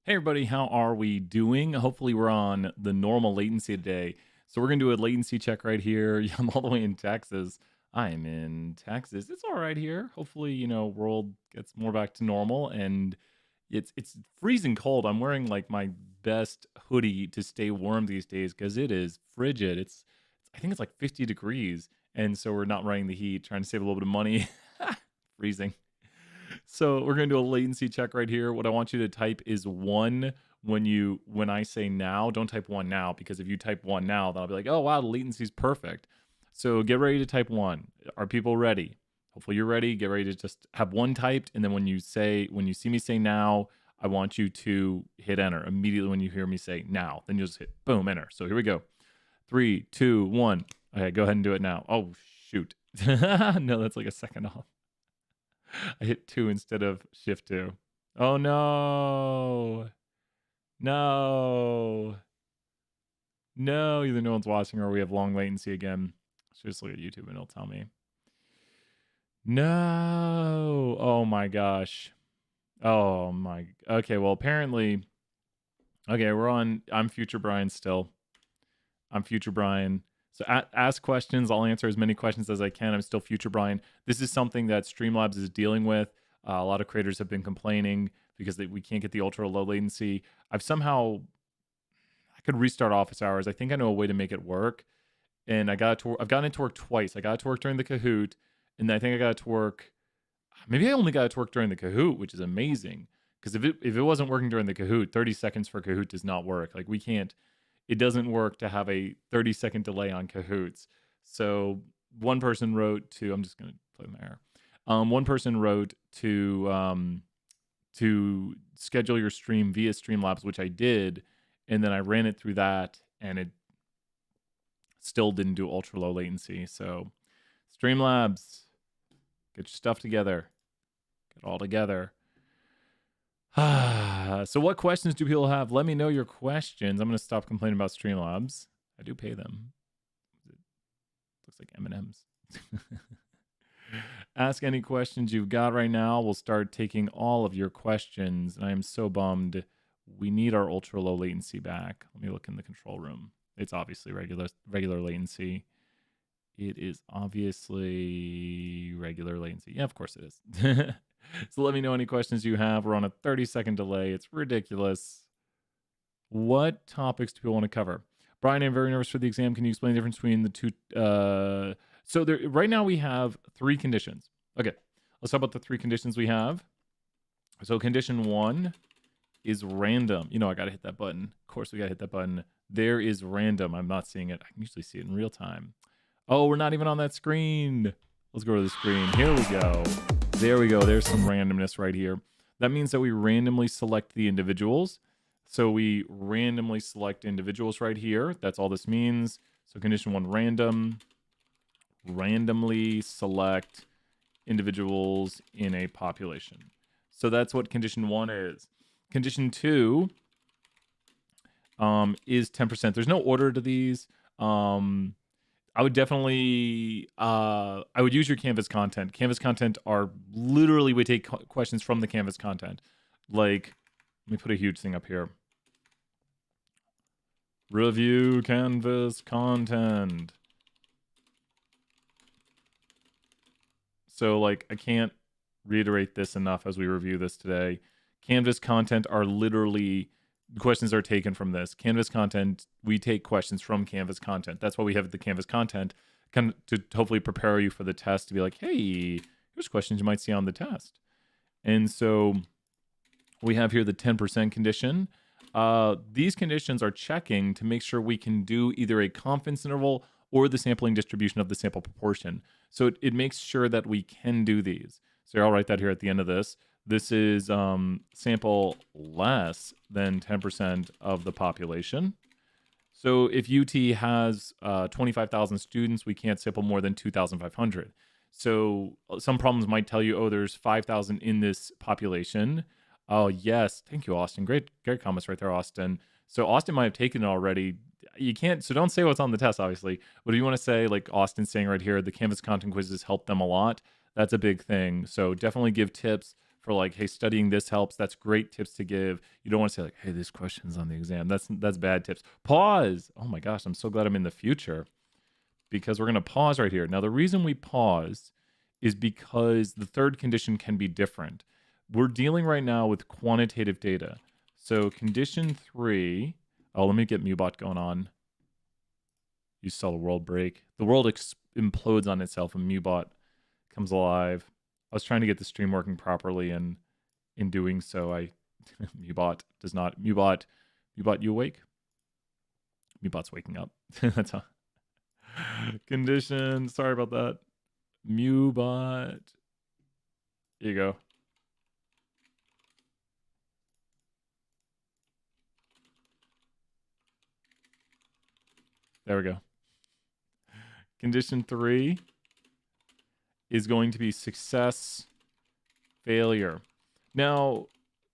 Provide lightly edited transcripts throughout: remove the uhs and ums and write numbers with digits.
Hey everybody, how are we doing? Hopefully we're on the normal latency today. So we're gonna do a latency check right here. Yeah, I'm all the way in Texas. I am in Texas. It's all right here. Hopefully, world gets more back to normal and it's freezing cold. I'm wearing like my best hoodie to stay warm these days because it is frigid. I think it's like 50 degrees. And so we're not running the heat, trying to save a little bit of money. Freezing. So we're gonna do a latency check right here. What I want you to type is one when I say now. Don't type one now because if you type one now, then I'll be like, oh wow, the latency's perfect. So get ready to type one. Are people ready? Hopefully you're ready. Get ready to just have one typed, and then when you see me say now, I want you to hit enter immediately when you hear me say now. Then you'll just hit boom enter. So here we go. 3, 2, 1. Okay, go ahead and do it now. Oh shoot. No, that's like a second off. I hit 2 instead of shift 2. Oh no. No. No, either no one's watching or we have long latency again. So just look at YouTube and it'll tell me. No. Oh my gosh. Oh my. Okay, well apparently. Okay, I'm Future Brian still. I'm Future Brian. So ask questions. I'll answer as many questions as I can. I'm still Future Brian. This is something that Streamlabs is dealing with. A lot of creators have been complaining because we can't get the ultra low latency. I could restart office hours. I think I know a way to make it work. And I've gotten it to work twice. I got it to work during the Kahoot, and then I think I got it to work. Maybe I only got it to work during the Kahoot, which is amazing. Because if it wasn't working during the Kahoot, 30 seconds for Kahoot does not work. Like we can't. It doesn't work to have a 30-second delay on Kahoots. So one person wrote to, I'm just going to play my air. One person wrote to schedule your stream via Streamlabs, which I did, and then I ran it through that, and it still didn't do ultra low latency. So Streamlabs, get your stuff together. Get it all together. So what questions do people have? Let me know your questions. I'm going to stop complaining about Streamlabs. I do pay them. It looks like M&Ms. Ask any questions you've got right now. We'll start taking all of your questions. And I am so bummed. We need our ultra low latency back. Let me look in the control room. It's obviously regular latency. It is obviously regular latency. Yeah, of course it is. So let me know any questions you have. We're on a 30-second delay. It's ridiculous. What topics do people want to cover? Brian, I'm very nervous for the exam. Can you explain the difference between the two? Right now we have 3 conditions. Okay, let's talk about the 3 conditions we have. So condition 1 is random. I got to hit that button. Of course, we got to hit that button. There is random. I'm not seeing it. I can usually see it in real time. Oh, we're not even on that screen. Let's go to the screen. Here we go. There we go. There's some randomness right here. That means that we randomly select the individuals. So we randomly select individuals right here. That's all this means. So condition 1, random. Randomly select individuals in a population. So that's what condition 1 is. Condition 2 is 10%. There's no order to these. I would definitely, I would use your Canvas content. Canvas content are literally, we take questions from the Canvas content. Like, let me put a huge thing up here. Review Canvas content. So like, I can't reiterate this enough as we review this today. Canvas content are literally, questions are taken from this. Canvas content, we take questions from Canvas content. That's why we have the Canvas content kind of to hopefully prepare you for the test to be like, hey, here's questions you might see on the test. And so we have here the 10% condition. These conditions are checking to make sure we can do either a confidence interval or the sampling distribution of the sample proportion. So it makes sure that we can do these. So I'll write that here at the end of this. This is sample less than 10% of the population. So if UT has 25,000 students, we can't sample more than 2,500. So some problems might tell you, oh, there's 5,000 in this population. Oh, yes. Thank you, Austin. Great comments right there, Austin. So Austin might have taken it already. You can't, so don't say what's on the test, obviously. But if you want to say, like Austin's saying right here, the Canvas content quizzes help them a lot. That's a big thing. So definitely give tips for like, hey, studying this helps. That's great tips to give. You don't want to say like, hey, this question's on the exam. That's bad tips. Pause. Oh my gosh, I'm so glad I'm in the future, because we're going to pause right here. Now, the reason we pause is because the third condition can be different. We're dealing right now with quantitative data. So condition 3, oh, let me get Mubot going on. You saw the world break. The world implodes on itself and Mubot comes alive. I was trying to get the stream working properly, and in doing so, Mubot does not. Mubot, you awake? Mubot's waking up. That's how. Condition, sorry about that. Mubot. Here you go. There we go. Condition 3 is going to be success, failure. Now,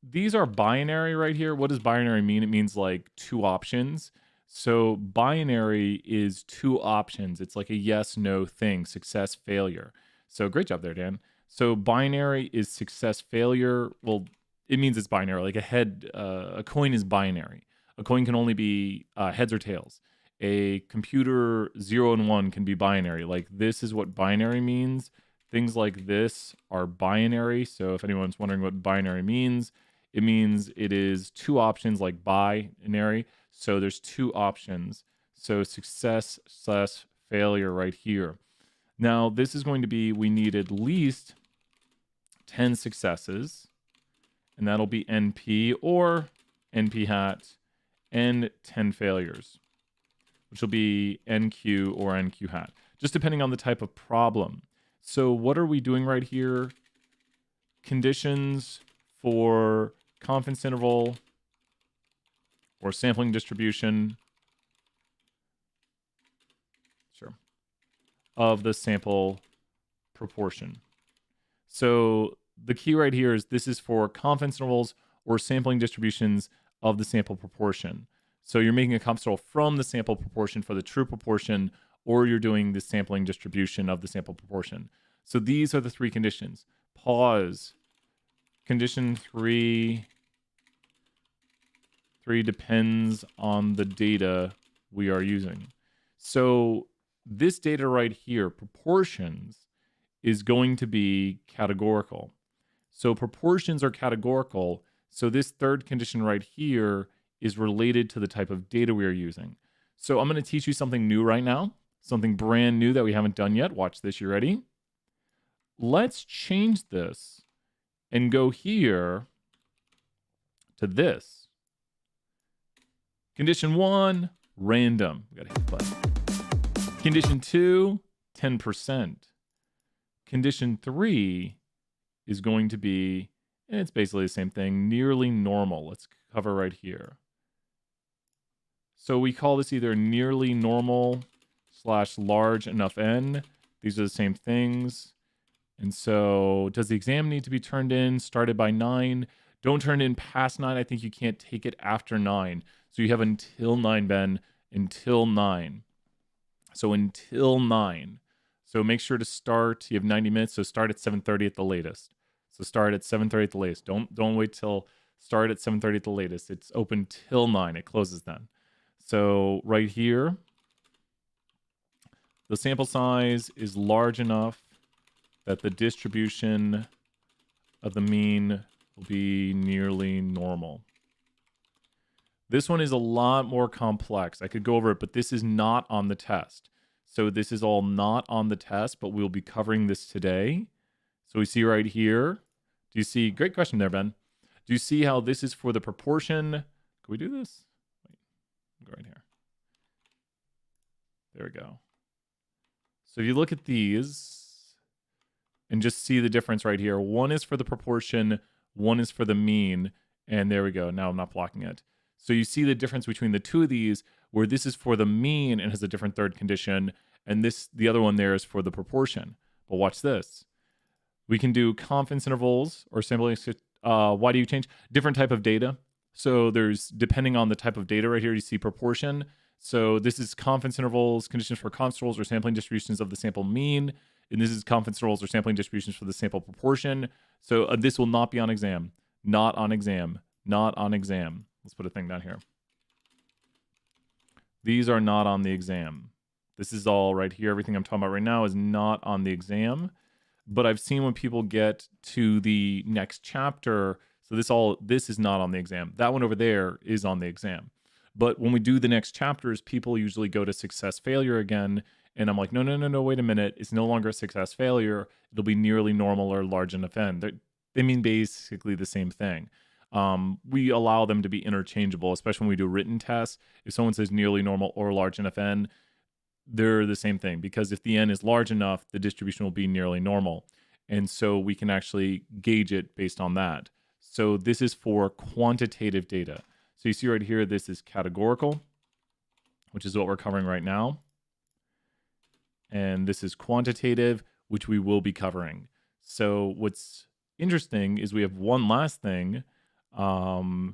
these are binary right here. What does binary mean? It means like 2 options. So binary is 2 options. It's like a yes, no thing, success, failure. So great job there, Dan. So binary is success, failure. Well, it means it's binary. Like a coin is binary. A coin can only be heads or tails. A computer 0 and 1 can be binary. Like this is what binary means. Things like this are binary. So if anyone's wondering what binary means, it means it is 2 options, like binary. So there's 2 options. So success / failure right here. Now this is going to be, we need at least 10 successes, and that'll be NP or NP hat, and 10 failures, which will be NQ or NQ hat, just depending on the type of problem. So what are we doing right here? Conditions for confidence interval or sampling distribution, sure, of the sample proportion. So the key right here is this is for confidence intervals or sampling distributions of the sample proportion. So you're making a confidence interval from the sample proportion for the true proportion, or you're doing the sampling distribution of the sample proportion. So these are the 3 conditions. Pause. Condition 3 depends on the data we are using. So this data right here, proportions, is going to be categorical. So proportions are categorical. So this third condition right here is related to the type of data we are using. So I'm going to teach you something new right now, something brand new that we haven't done yet. Watch this. You ready? Let's change this and go here to this. Condition 1, random. We got to hit the button. Condition 2, 10%. Condition 3 is going to be, it's basically the same thing, nearly normal. Let's cover right here. So we call this either nearly normal / large enough n. These are the same things. And so does the exam need to be turned in, started by 9? Don't turn it in past 9. I think you can't take it after 9. So you have until 9, Ben, until 9. So until 9. So make sure to start. You have 90 minutes, so start at 7:30 at the latest. So start at 7:30 at the latest. Don't wait till start at 7:30 at the latest. It's open till 9. It closes then. So right here, the sample size is large enough that the distribution of the mean will be nearly normal. This one is a lot more complex. I could go over it, but this is not on the test. So this is all not on the test, but we'll be covering this today. So we see right here. Do you see? Great question there, Ben. Do you see how this is for the proportion? Can we do this? Wait, go right here. There we go. So if you look at these and just see the difference right here. One is for the proportion, one is for the mean, and there we go. Now I'm not blocking it. So you see the difference between the 2 of these, where this is for the mean and has a different third condition, and the other one there is for the proportion. But watch this. We can do confidence intervals or sampling. Why do you change? Different type of data. So there's, depending on the type of data right here, you see proportion. So this is confidence intervals, conditions for confidence intervals or sampling distributions of the sample mean. And this is confidence intervals or sampling distributions for the sample proportion. So this will not be on exam. Not on exam. Not on exam. Let's put a thing down here. These are not on the exam. This is all right here. Everything I'm talking about right now is not on the exam. But I've seen when people get to the next chapter, so this is not on the exam. That one over there is on the exam. But when we do the next chapters, people usually go to success failure again. And I'm like, no, wait a minute. It's no longer a success failure. It'll be nearly normal or large enough n. They mean basically the same thing. We allow them to be interchangeable, especially when we do written tests. If someone says nearly normal or large enough n, they're the same thing, because if the n is large enough, the distribution will be nearly normal. And so we can actually gauge it based on that. So this is for quantitative data. So you see right here, this is categorical, which is what we're covering right now. And this is quantitative, which we will be covering. So what's interesting is we have one last thing. So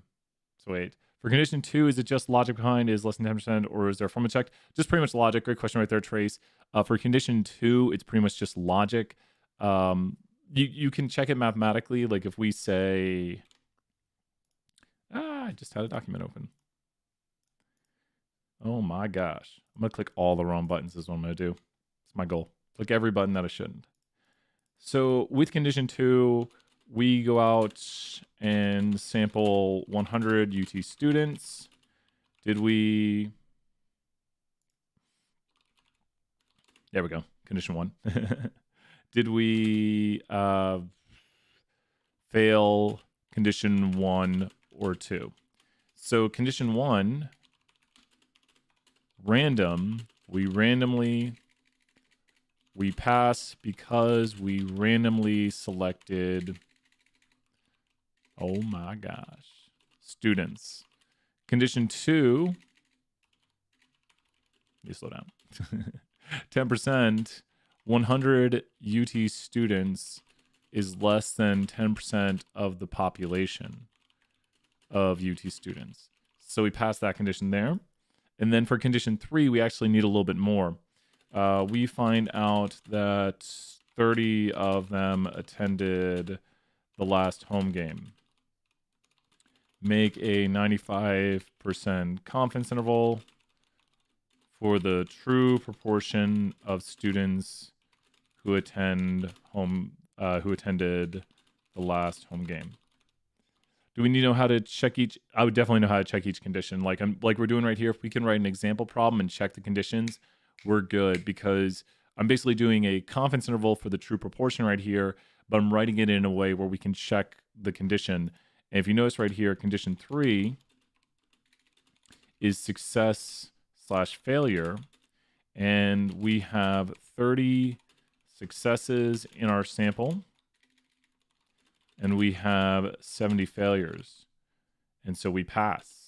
wait. For condition 2, is it just logic behind is less than 10%, or is there a formula checked? Just pretty much logic. Great question right there, Trace. For condition 2, it's pretty much just logic. You can check it mathematically. Like if we say, I just had a document open. Oh my gosh. I'm going to click all the wrong buttons is what I'm going to do. It's my goal. Click every button that I shouldn't. So with condition 2, we go out and sample 100 UT students. Did we... There we go. Condition 1. Did we fail condition 1 or 2? So condition 1, random, we pass because we randomly selected, oh my gosh, students. Condition 2, let me slow down. 10%, 100 UT students is less than 10% of the population of UT students. So we pass that condition there. And then for condition 3, we actually need a little bit more. We find out that 30 of them attended the last home game. Make a 95% confidence interval for the true proportion of students who attended the last home game. Do we need to know how to check each? I would definitely know how to check each condition. Like we're doing right here. If we can write an example problem and check the conditions, we're good, because I'm basically doing a confidence interval for the true proportion right here, but I'm writing it in a way where we can check the condition. And if you notice right here, condition 3 is success/failure, and we have 30 successes in our sample, and we have 70 failures. And so we pass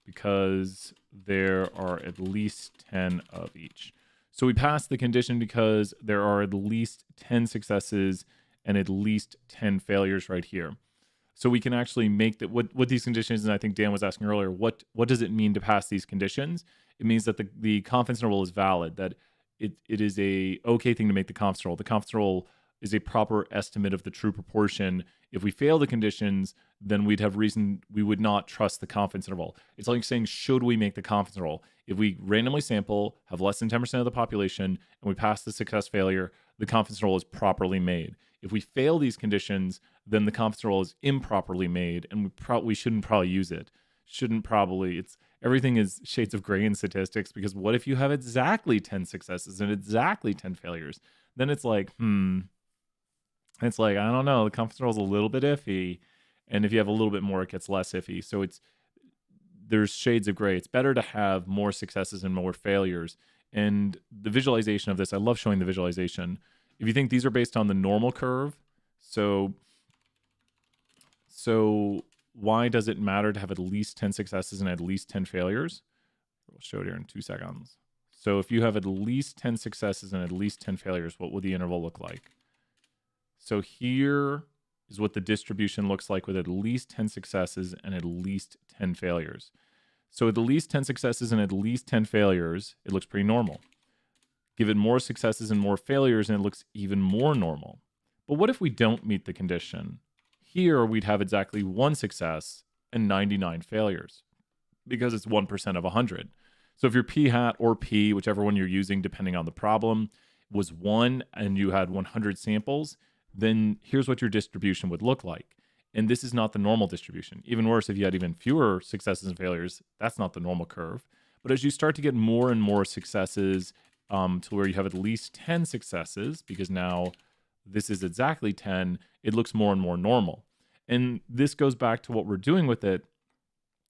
because there are at least 10 of each. So we pass the condition because there are at least 10 successes and at least 10 failures right here. So we can actually make that what these conditions, and I think Dan was asking earlier, what does it mean to pass these conditions? It means that the confidence interval is valid, that it is a okay thing to make the confidence interval. The confidence interval is a proper estimate of the true proportion. If we fail the conditions, then we'd have reason we would not trust the confidence interval. It's like saying, should we make the confidence interval? If we randomly sample, have less than 10% of the population, and we pass the success failure, the confidence interval is properly made. If we fail these conditions, then the confidence interval is improperly made, and we shouldn't probably use it. Everything is shades of gray in statistics, because what if you have exactly 10 successes and exactly 10 failures? Then it's like, It's like, I don't know, the confidence interval is a little bit iffy. And if you have a little bit more, it gets less iffy. So there's shades of gray. It's better to have more successes and more failures. And the visualization of this, I love showing the visualization. If you think these are based on the normal curve, so why does it matter to have at least 10 successes and at least 10 failures? We'll show it here in 2 seconds. So if you have at least 10 successes and at least 10 failures, what would the interval look like? So here is what the distribution looks like with at least 10 successes and at least 10 failures. So at least 10 successes and at least 10 failures, it looks pretty normal. Give it more successes and more failures, and it looks even more normal. But what if we don't meet the condition? Here, we'd have exactly 1 success and 99 failures because it's 1% of 100. So if your p hat or p, whichever one you're using, depending on the problem, was 1 and you had 100 samples, then here's what your distribution would look like. And this is not the normal distribution. Even worse, if you had even fewer successes and failures, that's not the normal curve. But as you start to get more and more successes to where you have at least 10 successes, because now this is exactly 10, it looks more and more normal. And this goes back to what we're doing with it,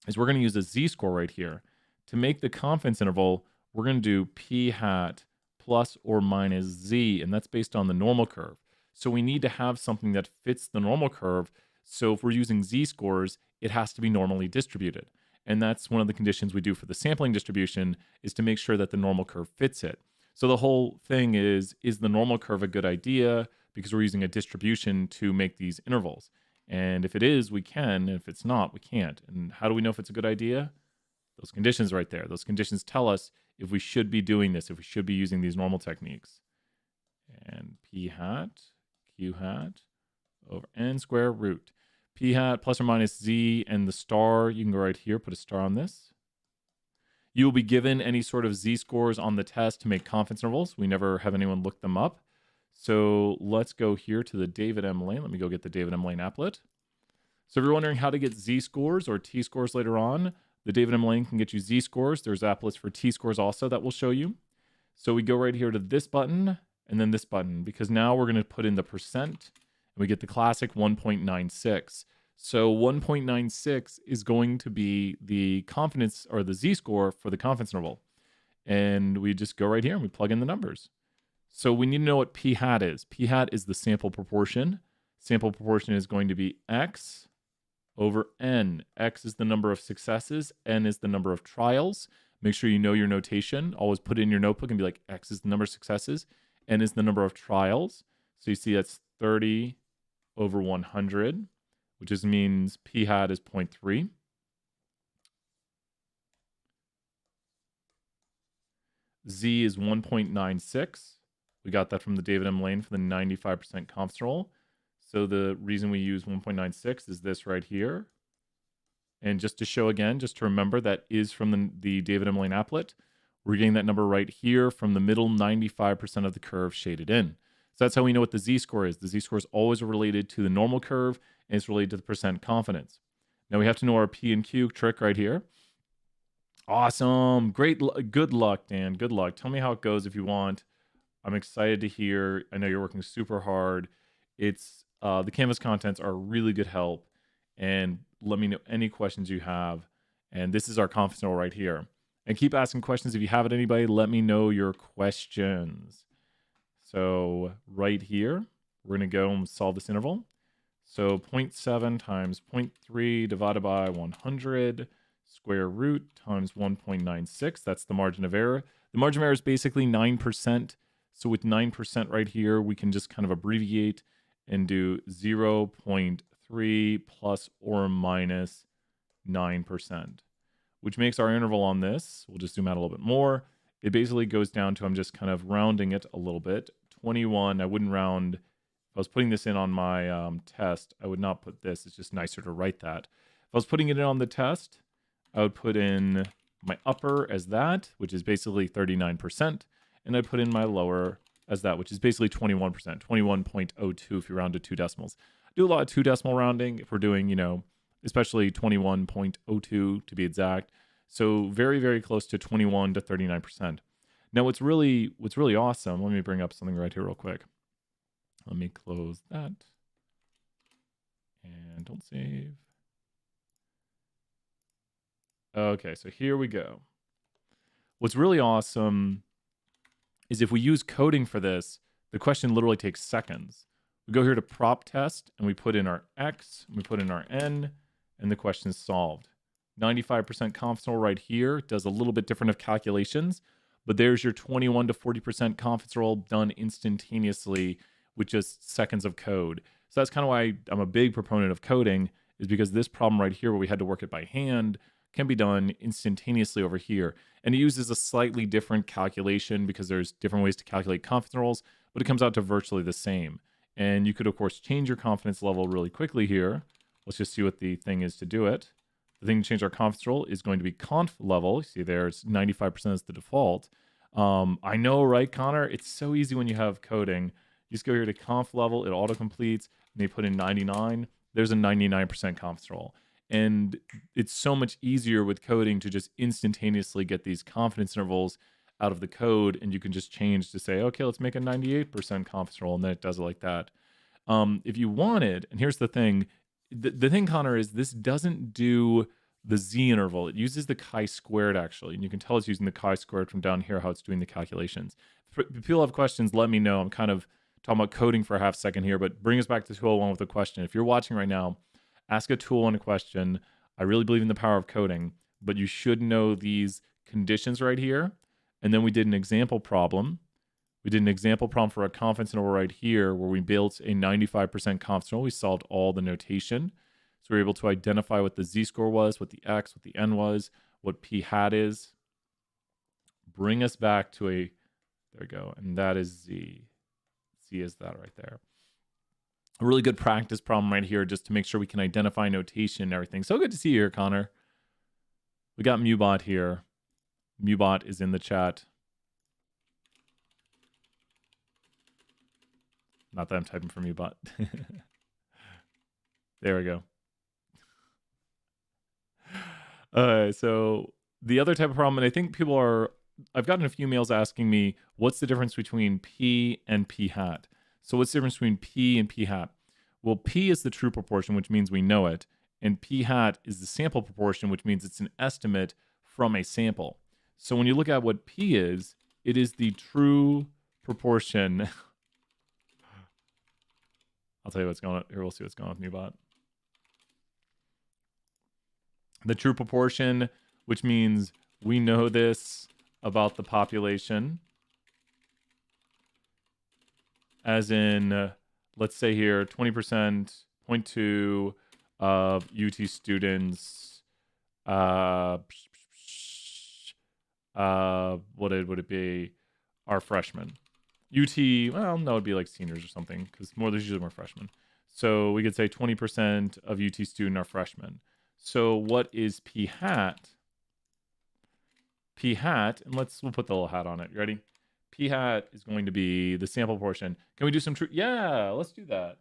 is we're going to use a z-score right here. To make the confidence interval, we're going to do p hat plus or minus z, and that's based on the normal curve. So we need to have something that fits the normal curve. So if we're using z-scores, it has to be normally distributed. And that's one of the conditions we do for the sampling distribution, is to make sure that the normal curve fits it. So the whole thing is the normal curve a good idea? Because we're using a distribution to make these intervals. And if it is, we can. And if it's not, we can't. And how do we know if it's a good idea? Those conditions right there. Those conditions tell us if we should be doing this, if we should be using these normal techniques. And p hat, q hat, over n square root. P hat plus or minus z and the star, you can go right here, put a star on this. You will be given any sort of z-scores on the test to make confidence intervals. We never have anyone look them up. So let's go here to the David M. Lane. Let me go get the David M. Lane applet. So if you're wondering how to get z-scores or t-scores later on, the David M. Lane can get you z-scores. There's applets for t-scores also that will show you. So we go right here to this button and then this button, because now we're going to put in the percent and we get the classic 1.96. So 1.96 is going to be the confidence or the z-score for the confidence interval. And we just go right here and we plug in the numbers. So we need to know what p hat is. P hat is the sample proportion. Sample proportion is going to be x over n. X is the number of successes. N is the number of trials. Make sure you know your notation. Always put it in your notebook and be like, x is the number of successes. N is the number of trials. So you see that's 30 over 100, which just means p hat is 0.3. Z is 1.96. We got that from the David M. Lane for the 95% confidence interval. So the reason we use 1.96 is this right here. And just to show again, just to remember, that is from the David M. Lane applet. We're getting that number right here from the middle 95% of the curve shaded in. So that's how we know what the z-score is. The z-score is always related to the normal curve, and it's related to the percent confidence. Now we have to know our P and Q trick right here. Awesome. Great. Good luck, Dan. Good luck. Tell me how it goes if you want. I'm excited to hear. I know you're working super hard. It's the Canvas contents are really good help. And let me know any questions you have. And this is our confidence interval right here. And keep asking questions. If you have it, anybody, let me know your questions. So right here, we're going to go and solve this interval. So 0.7 times 0.3 divided by 100 square root times 1.96. That's the margin of error. The margin of error is basically 9%. So with 9% right here, we can just kind of abbreviate and do 0.3 plus or minus 9%, which makes our interval on this, we'll just zoom out a little bit more. It basically goes down to, I'm just kind of rounding it a little bit, 21. I wouldn't round, if I was putting this in on my test, I would not put this. It's just nicer to write that. If I was putting it in on the test, I would put in my upper as that, which is basically 39%. And I'd put in my lower as that, which is basically 21%, 21.02 if you round to 2 decimals. I do a lot of 2 decimal rounding if we're doing, especially 21.02 to be exact. So very, very close to 21 to 39%. Now, what's really awesome, let me bring up something right here real quick. Let me close that. And don't save. Okay, so here we go. What's really awesome is if we use coding for this, the question literally takes seconds. We go here to prop test and we put in our X, and we put in our N, and the question is solved. 95% confidence interval right here does a little bit different of calculations, but there's your 21 to 40% confidence interval done instantaneously with just seconds of code. So that's kind of why I'm a big proponent of coding, is because this problem right here where we had to work it by hand can be done instantaneously over here. And it uses a slightly different calculation because there's different ways to calculate confidence intervals, but it comes out to virtually the same. And you could, of course, change your confidence level really quickly here. Let's just see what the thing is to do it. The thing to change our confidence level is going to be conf level. You see there, it's 95% is the default. I know, right, Connor? It's so easy when you have coding. You just go here to conf level, it auto-completes, and they put in 99. There's a 99% confidence roll. And it's so much easier with coding to just instantaneously get these confidence intervals out of the code, and you can just change to say, okay, let's make a 98% confidence roll, and then it does it like that. If you wanted, and here's the thing, the thing, Connor, is this doesn't do the z interval. It uses the chi-squared, actually, and you can tell it's using the chi-squared from down here how it's doing the calculations. If people have questions, let me know. I'm kind of talking about coding for a half second here, but bring us back to 201 with a question. If you're watching right now, ask a 201 a question. I really believe in the power of coding, but you should know these conditions right here. And then we did an example problem. We did an example problem for a confidence interval right here where we built a 95% confidence interval. We solved all the notation. So we were able to identify what the z-score was, what the x, what the n was, what p hat is. Bring us back to a, there we go, and that is z. Z is that right there. A really good practice problem right here just to make sure we can identify notation and everything. So good to see you here, Connor. We got Mubot here. Mubot is in the chat. Not that I'm typing for Mubot. There we go. So the other type of problem, and I think people are, I've gotten a few mails asking me, what's the difference between P and P hat? So what's the difference between P and P hat? Well, P is the true proportion, which means we know it. And P hat is the sample proportion, which means it's an estimate from a sample. So when you look at what P is, it is the true proportion. I'll tell you what's going on. Here, we'll see what's going on with Mubot. The true proportion, which means we know this about the population. As in, let's say here, 20%, 0.2 of UT students, what would it be? Are freshmen. UT, well, no, it'd be like seniors or something, because there's usually more freshmen. So we could say 20% of UT student are freshmen. So what is P hat? P hat, and we'll put the little hat on it. You ready? P hat is going to be the sample portion. Can we do some true? Yeah, let's do that.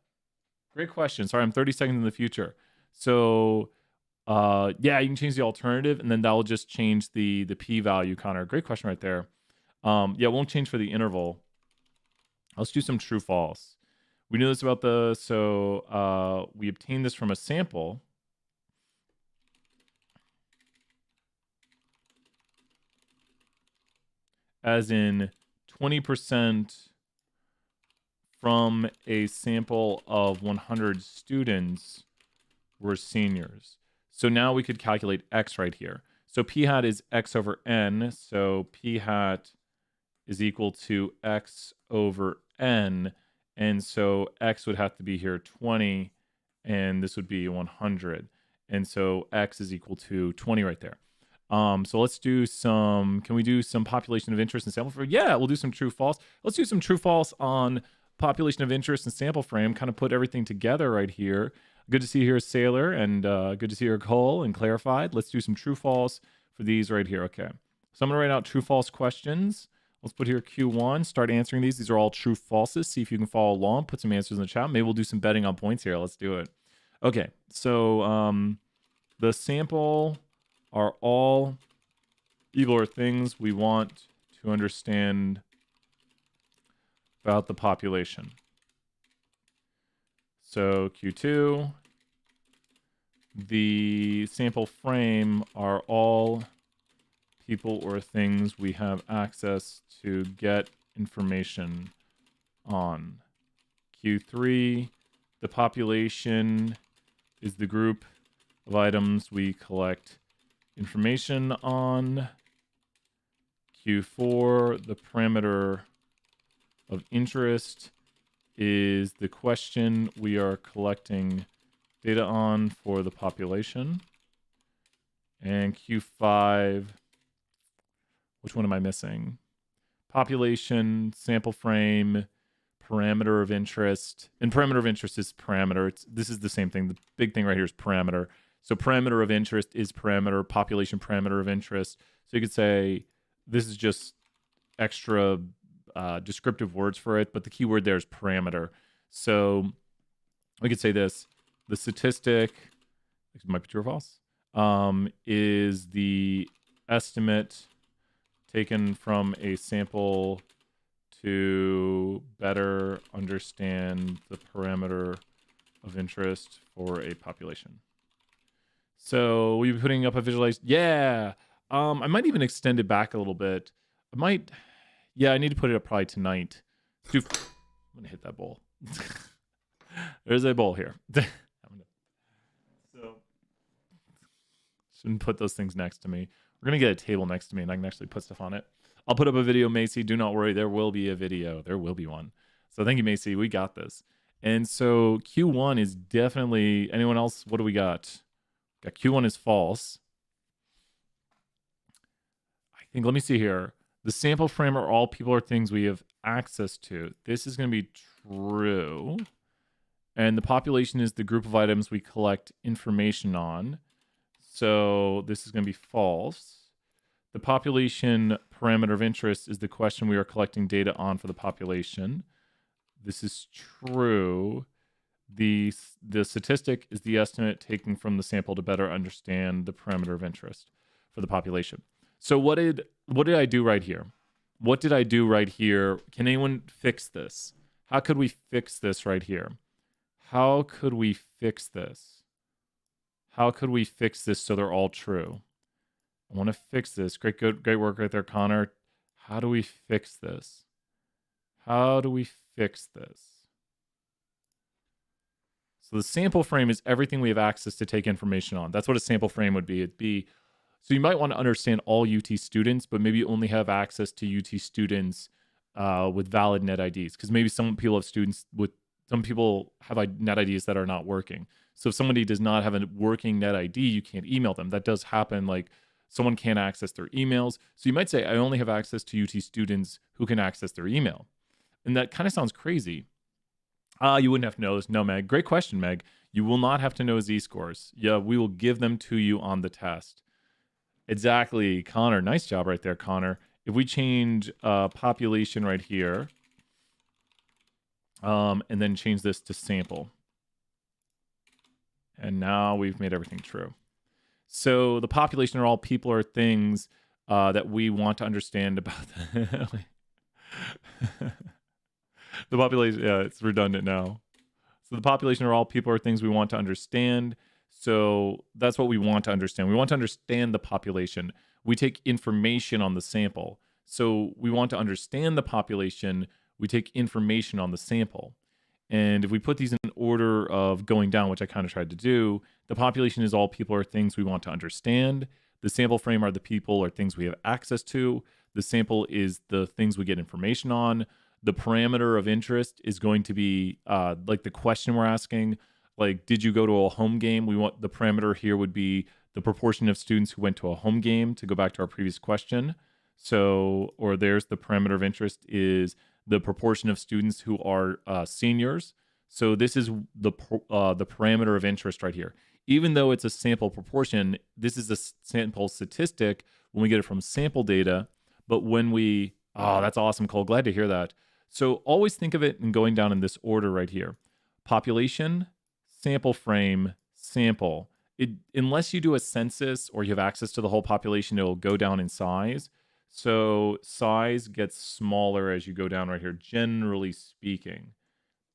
Great question. Sorry, I'm 30 seconds in the future. So yeah, you can change the alternative, and then that will just change the P value, Connor. Great question right there. Yeah, it won't change for the interval. Let's do some true false. We knew this about so we obtained this from a sample. As in 20% from a sample of 100 students were seniors. So now we could calculate X right here. So P hat is X over N. So P hat is equal to X over N. And so X would have to be here 20, and this would be 100. And so X is equal to 20 right there. So let's do can we do some population of interest and sample frame? Yeah, we'll do some true false. Let's do some true false on population of interest and sample frame, kind of put everything together right here. Good to see here, Sailor, and good to see here, Cole, and Clarified. Let's do some true false for these right here. Okay. So I'm going to write out true false questions. Let's put here Q1, start answering these. These are all true falses. See if you can follow along, put some answers in the chat. Maybe we'll do some betting on points here. Let's do it. Okay. So the sample are all people or things we want to understand about the population. So Q2, the sample frame are all people or things we have access to get information on. Q3, the population is the group of items we collect information on. Q4, the parameter of interest is the question we are collecting data on for the population. And Q5, which one am I missing? Population, sample frame, parameter of interest, and parameter of interest is parameter. This is the same thing. The big thing right here is parameter. So parameter of interest is parameter, population parameter of interest. So you could say this is just extra descriptive words for it, but the key word there is parameter. So we could say this: the statistic, it might be true or false, is the estimate taken from a sample to better understand the parameter of interest for a population. So we'll be putting up a visualization. Yeah. I might even extend it back a little bit. I need to put it up probably tonight. I'm gonna hit that bowl. There's a bowl here. So shouldn't put those things next to me. We're gonna get a table next to me and I can actually put stuff on it. I'll put up a video, Macy. Do not worry. There will be a video. There will be one. So thank you, Macy. We got this. And so Q1 is definitely, anyone else? What do we got? Got Q1 is false. I think, let me see here. The sample frame are all people or things we have access to. This is going to be true. And the population is the group of items we collect information on. So this is going to be false. The population parameter of interest is the question we are collecting data on for the population. This is true. The statistic is the estimate taken from the sample to better understand the parameter of interest for the population. So what did I do right here? What did I do right here? Can anyone fix this? How could we fix this right here? How could we fix this? How could we fix this so they're all true? I want to fix this. Great work right there, Connor. How do we fix this? How do we fix this? So the sample frame is everything we have access to take information on. That's what a sample frame would be. So you might want to understand all UT students, but maybe you only have access to UT students with valid net IDs, because maybe some people have net IDs that are not working. So if somebody does not have a working net ID, you can't email them. That does happen. Like someone can't access their emails. So you might say, I only have access to UT students who can access their email. And that kind of sounds crazy. You wouldn't have to know this. No, Meg. Great question, Meg. You will not have to know Z-scores. Yeah, we will give them to you on the test. Exactly, Connor. Nice job right there, Connor. If we change population right here, and then change this to sample. And now we've made everything true. So the population are all people or things that we want to understand about the population. Yeah, it's redundant now. So the population are all people or things we want to understand. So that's what we want to understand. We want to understand the population. We take information on the sample. So we want to understand the population. We take information on the sample. And if we put these in order of going down, which I kind of tried to do, the population is all people or things we want to understand. The sample frame are the people or things we have access to. The sample is the things we get information on. The parameter of interest is going to be like the question we're asking. Like, did you go to a home game? We want the parameter here would be the proportion of students who went to a home game, to go back to our previous question. So, or there's the parameter of interest is the proportion of students who are seniors. So this is the parameter of interest right here. Even though it's a sample proportion, this is a sample statistic when we get it from sample data. But when we, that's awesome, Cole. Glad to hear that. So always think of it in going down in this order right here. Population, sample frame, sample. Unless you do a census or you have access to the whole population, it will go down in size. So size gets smaller as you go down right here, generally speaking,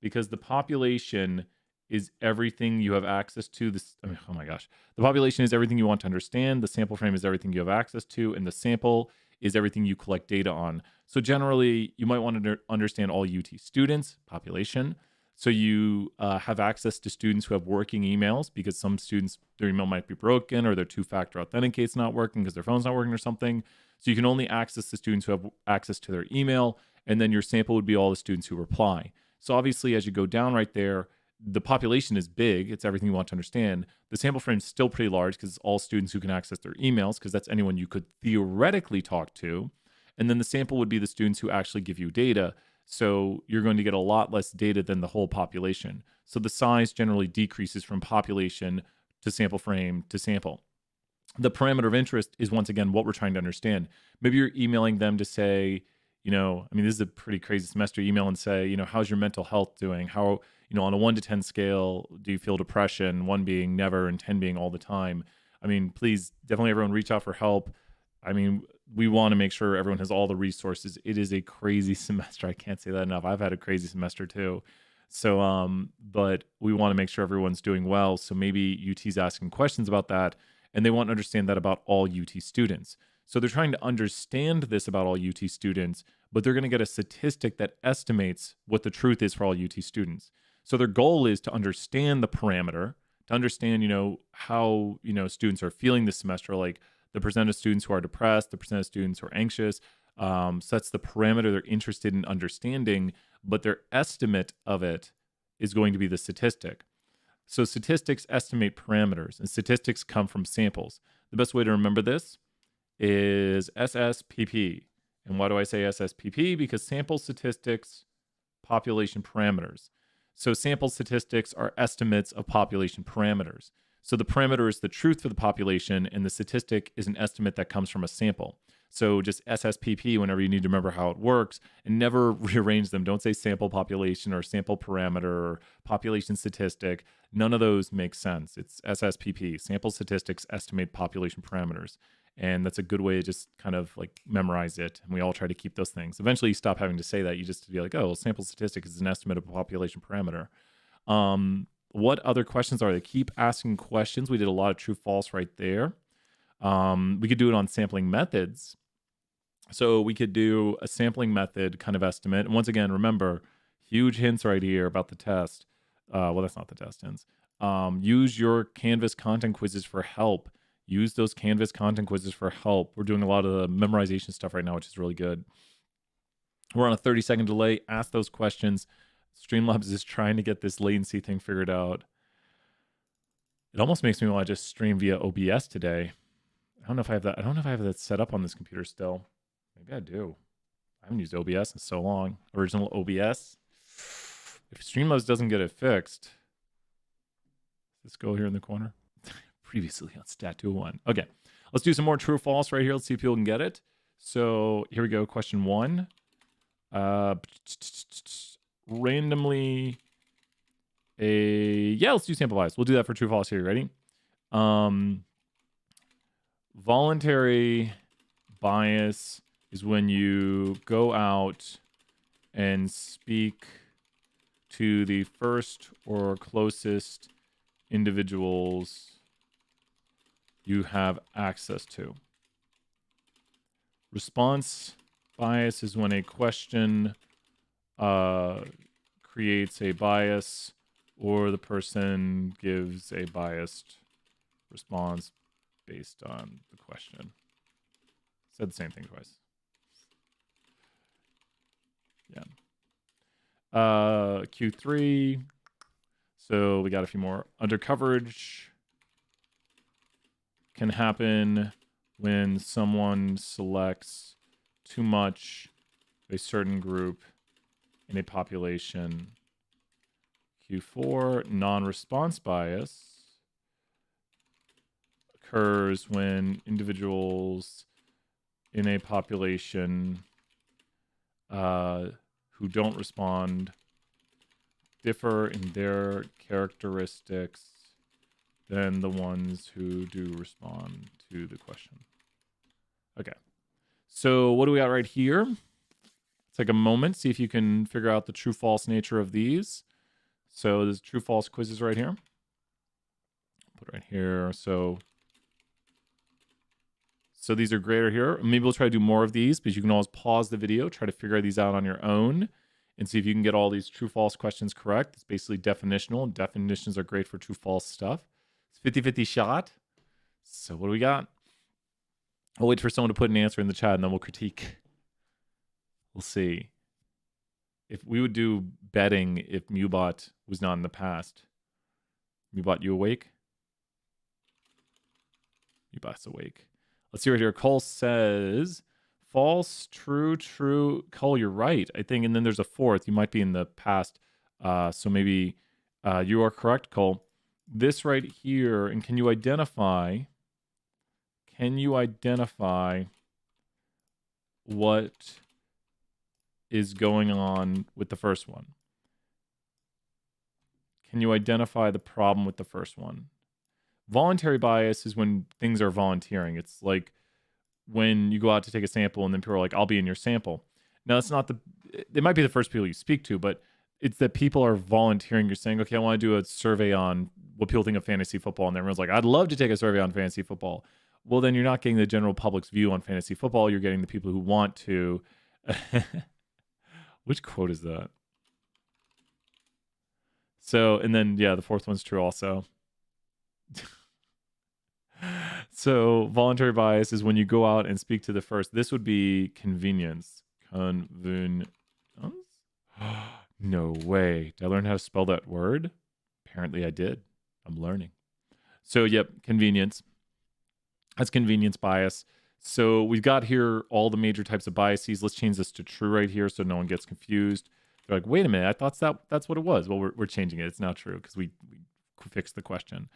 because the population is everything you have access to. Oh my gosh. The population is everything you want to understand. The sample frame is everything you have access to. And the sample is everything you collect data on. So generally, you might want to understand all UT students, population. So you have access to students who have working emails, because some students, their email might be broken or their two-factor authenticate's not working because their phone's not working or something. So you can only access the students who have access to their email, and then your sample would be all the students who reply. So obviously, as you go down right there, the population is big. It's everything you want to understand. The sample frame is still pretty large because it's all students who can access their emails, because that's anyone you could theoretically talk to. And then the sample would be the students who actually give you data. So you're going to get a lot less data than the whole population. So the size generally decreases from population to sample frame to sample. The parameter of interest is, once again, what we're trying to understand. Maybe you're emailing them to say, I mean, this is a pretty crazy semester. Email and say, how's your mental health doing? How, on a 1 to 10 scale, do you feel depression? 1 being never and 10 being all the time. I mean, please, definitely everyone reach out for help. I mean, we want to make sure everyone has all the resources. It is a crazy semester. I can't say that enough. I've had a crazy semester too. So, but we want to make sure everyone's doing well. So maybe UT's asking questions about that, and they want to understand that about all UT students. So they're trying to understand this about all UT students, but they're going to get a statistic that estimates what the truth is for all UT students. So their goal is to understand the parameter, to understand, how, students are feeling this semester, like the percent of students who are depressed, the percent of students who are anxious. So that's the parameter they're interested in understanding, but their estimate of it is going to be the statistic. So statistics estimate parameters, and statistics come from samples. The best way to remember this is SSPP. And why do I say SSPP? Because sample statistics, population parameters. So sample statistics are estimates of population parameters. So the parameter is the truth for the population, and the statistic is an estimate that comes from a sample. So just SSPP whenever you need to remember how it works, and never rearrange them. Don't say sample population or sample parameter or population statistic. None of those make sense. It's SSPP. Sample statistics estimate population parameters. And that's a good way to just kind of like memorize it. And we all try to keep those things. Eventually you stop having to say that. You just be like, oh, well, sample statistic is an estimate of a population parameter. What other questions are they? Keep asking questions. We did a lot of true false right there. We could do it on sampling methods. So we could do a sampling method kind of estimate. And once again, remember, huge hints right here about the test. Well, that's not the test hints. Use your Canvas content quizzes for help. Use those Canvas content quizzes for help. We're doing a lot of the memorization stuff right now, which is really good. We're on a 30-second delay. Ask those questions. Streamlabs is trying to get this latency thing figured out. It almost makes me want to just stream via OBS today. I don't know if I have that. I don't know if I have that set up on this computer still. Maybe I do. I haven't used OBS in so long. Original OBS. If Streamlabs doesn't get it fixed, let's go here in the corner. Previously on Stat 201. Okay, let's do some more true or false right here. Let's see if people can get it. So here we go. Question 1. Randomly let's do sample bias. We'll do that for true or false here. Ready? Voluntary bias is when you go out and speak to the first or closest individuals you have access to. Response bias is when a question creates a bias or the person gives a biased response based on the question. Said the same thing twice. Yeah. Q3. So we got a few more. Undercoverage can happen when someone selects too much a certain group in a population. Q4, non-response bias occurs when individuals in a population who don't respond differ in their characteristics than the ones who do respond to the question. Okay. So what do we got right here? Take a moment, see if you can figure out the true false nature of these. So there's true false quizzes right here. Put it right here. So these are greater here. Maybe we'll try to do more of these, but you can always pause the video, try to figure these out on your own and see if you can get all these true false questions correct. It's basically definitional. Definitions are great for true false stuff. It's 50-50 shot. So what do we got? I'll wait for someone to put an answer in the chat and then we'll critique. We'll see. If we would do betting if Mubot was not in the past. Mubot, you awake? Mubot's awake. Let's see right here. Cole says false, true, true. Cole, you're right, I think. And then there's a fourth. You might be in the past. So maybe you are correct, Cole. This right here, and can you identify what is going on with the first one? Can you identify the problem with the first one? Voluntary bias is when things are volunteering. It's like when you go out to take a sample and then people are like, I'll be in your sample. Now, it's not it might be the first people you speak to, but it's that people are volunteering. You're saying, okay, I want to do a survey on what people think of fantasy football. And everyone's like, I'd love to take a survey on fantasy football. Well, then you're not getting the general public's view on fantasy football. You're getting the people who want to. Which quote is that? So, and then, yeah, the fourth one's true also. So, voluntary bias is when you go out and speak to the first. This would be convenience. Convenience? No way. Did I learn how to spell that word? Apparently I did. I'm learning. So, yep, convenience. That's convenience bias. So we've got here all the major types of biases. Let's change this to true right here so no one gets confused. They're like, wait a minute, I thought that's what it was. Well, we're changing it. It's not true because we fixed the question.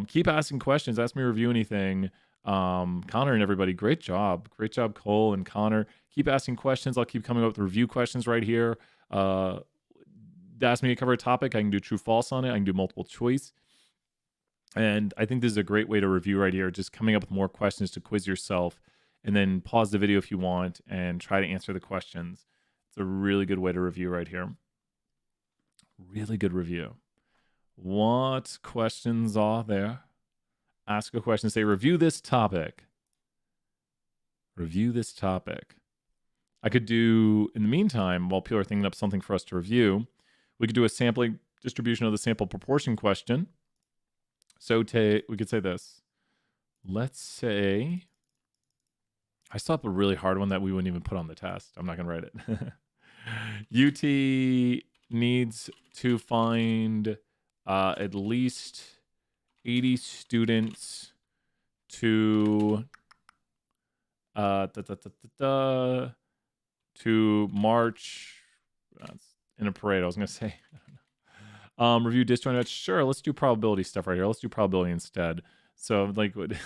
Keep asking questions. Ask me to review anything. Connor and everybody, great job. Great job, Cole and Connor. Keep asking questions. I'll keep coming up with review questions right here. Ask me to cover a topic. I can do true, false on it. I can do multiple choice. And I think this is a great way to review right here, just coming up with more questions to quiz yourself and then pause the video if you want and try to answer the questions. It's a really good way to review right here. Really good review. What questions are there? Ask a question, say, review this topic. Review this topic. I could do, in the meantime, while people are thinking up something for us to review, we could do a sampling distribution of the sample proportion question. So we could say this. Let's say, I saw up a really hard one that we wouldn't even put on the test. I'm not going to write it. UT needs to find at least 80 students to to march in a parade. I was going to say, review disjoint. Sure, let's do probability stuff right here. Let's do probability instead. So, like, can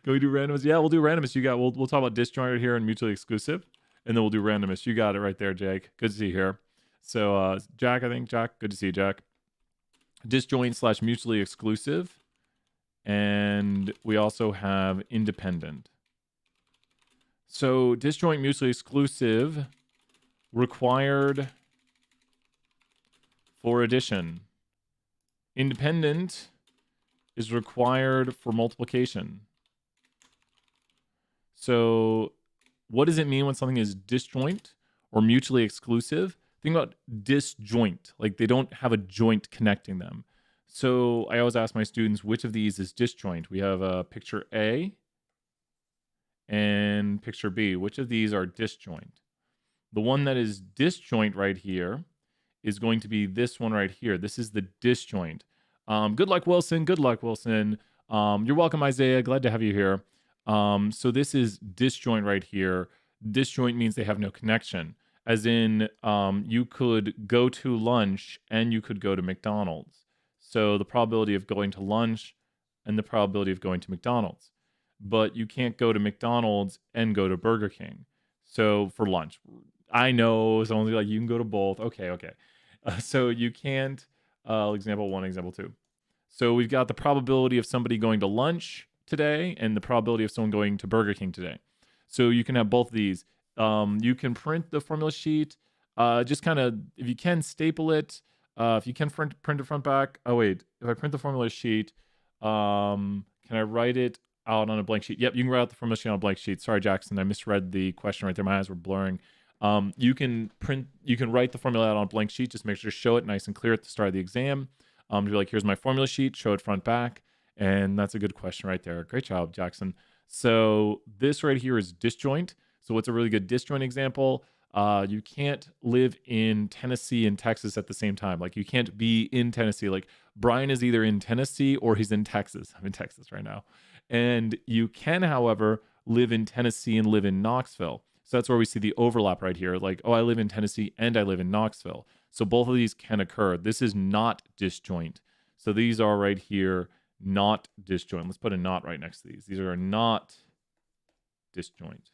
we do randomness? Yeah, we'll do randomness. We'll talk about disjoint right here and mutually exclusive, and then we'll do randomness. You got it right there, Jake. Good to see you here. So, Jack, good to see you, Jack. Disjoint / mutually exclusive, and we also have independent. So, disjoint, mutually exclusive, required for addition. Independent is required for multiplication. So what does it mean when something is disjoint or mutually exclusive? Think about disjoint, like they don't have a joint connecting them. So I always ask my students, which of these is disjoint? We have picture A and picture B. Which of these are disjoint? The one that is disjoint right here is going to be this one right here. This is the disjoint. Good luck, Wilson. Good luck, Wilson. You're welcome, Isaiah. Glad to have you here. So this is disjoint right here. Disjoint means they have no connection. As in, you could go to lunch and you could go to McDonald's. So the probability of going to lunch and the probability of going to McDonald's. But you can't go to McDonald's and go to Burger King. So for lunch, I know someone's like, you can go to both. Okay. So you can't, example 1, example 2. So we've got the probability of somebody going to lunch today and the probability of someone going to Burger King today. So you can have both of these. You can print the formula sheet, just kind of, if you can, staple it. If you can print it front back. Oh, wait, if I print the formula sheet, can I write it out on a blank sheet? Yep, you can write out the formula sheet on a blank sheet. Sorry, Jackson, I misread the question right there. My eyes were blurring. You can write the formula out on a blank sheet. Just make sure to show it nice and clear at the start of the exam. Be like, here's my formula sheet, show it front back. And that's a good question right there. Great job, Jackson. So this right here is disjoint. So what's a really good disjoint example? You can't live in Tennessee and Texas at the same time. Like you can't be in Tennessee. Like Brian is either in Tennessee or he's in Texas. I'm in Texas right now. And you can, however, live in Tennessee and live in Knoxville. So that's where we see the overlap right here. Like, oh, I live in Tennessee and I live in Knoxville. So both of these can occur. This is not disjoint. So these are right here, not disjoint. Let's put a not right next to these. These are not disjoint.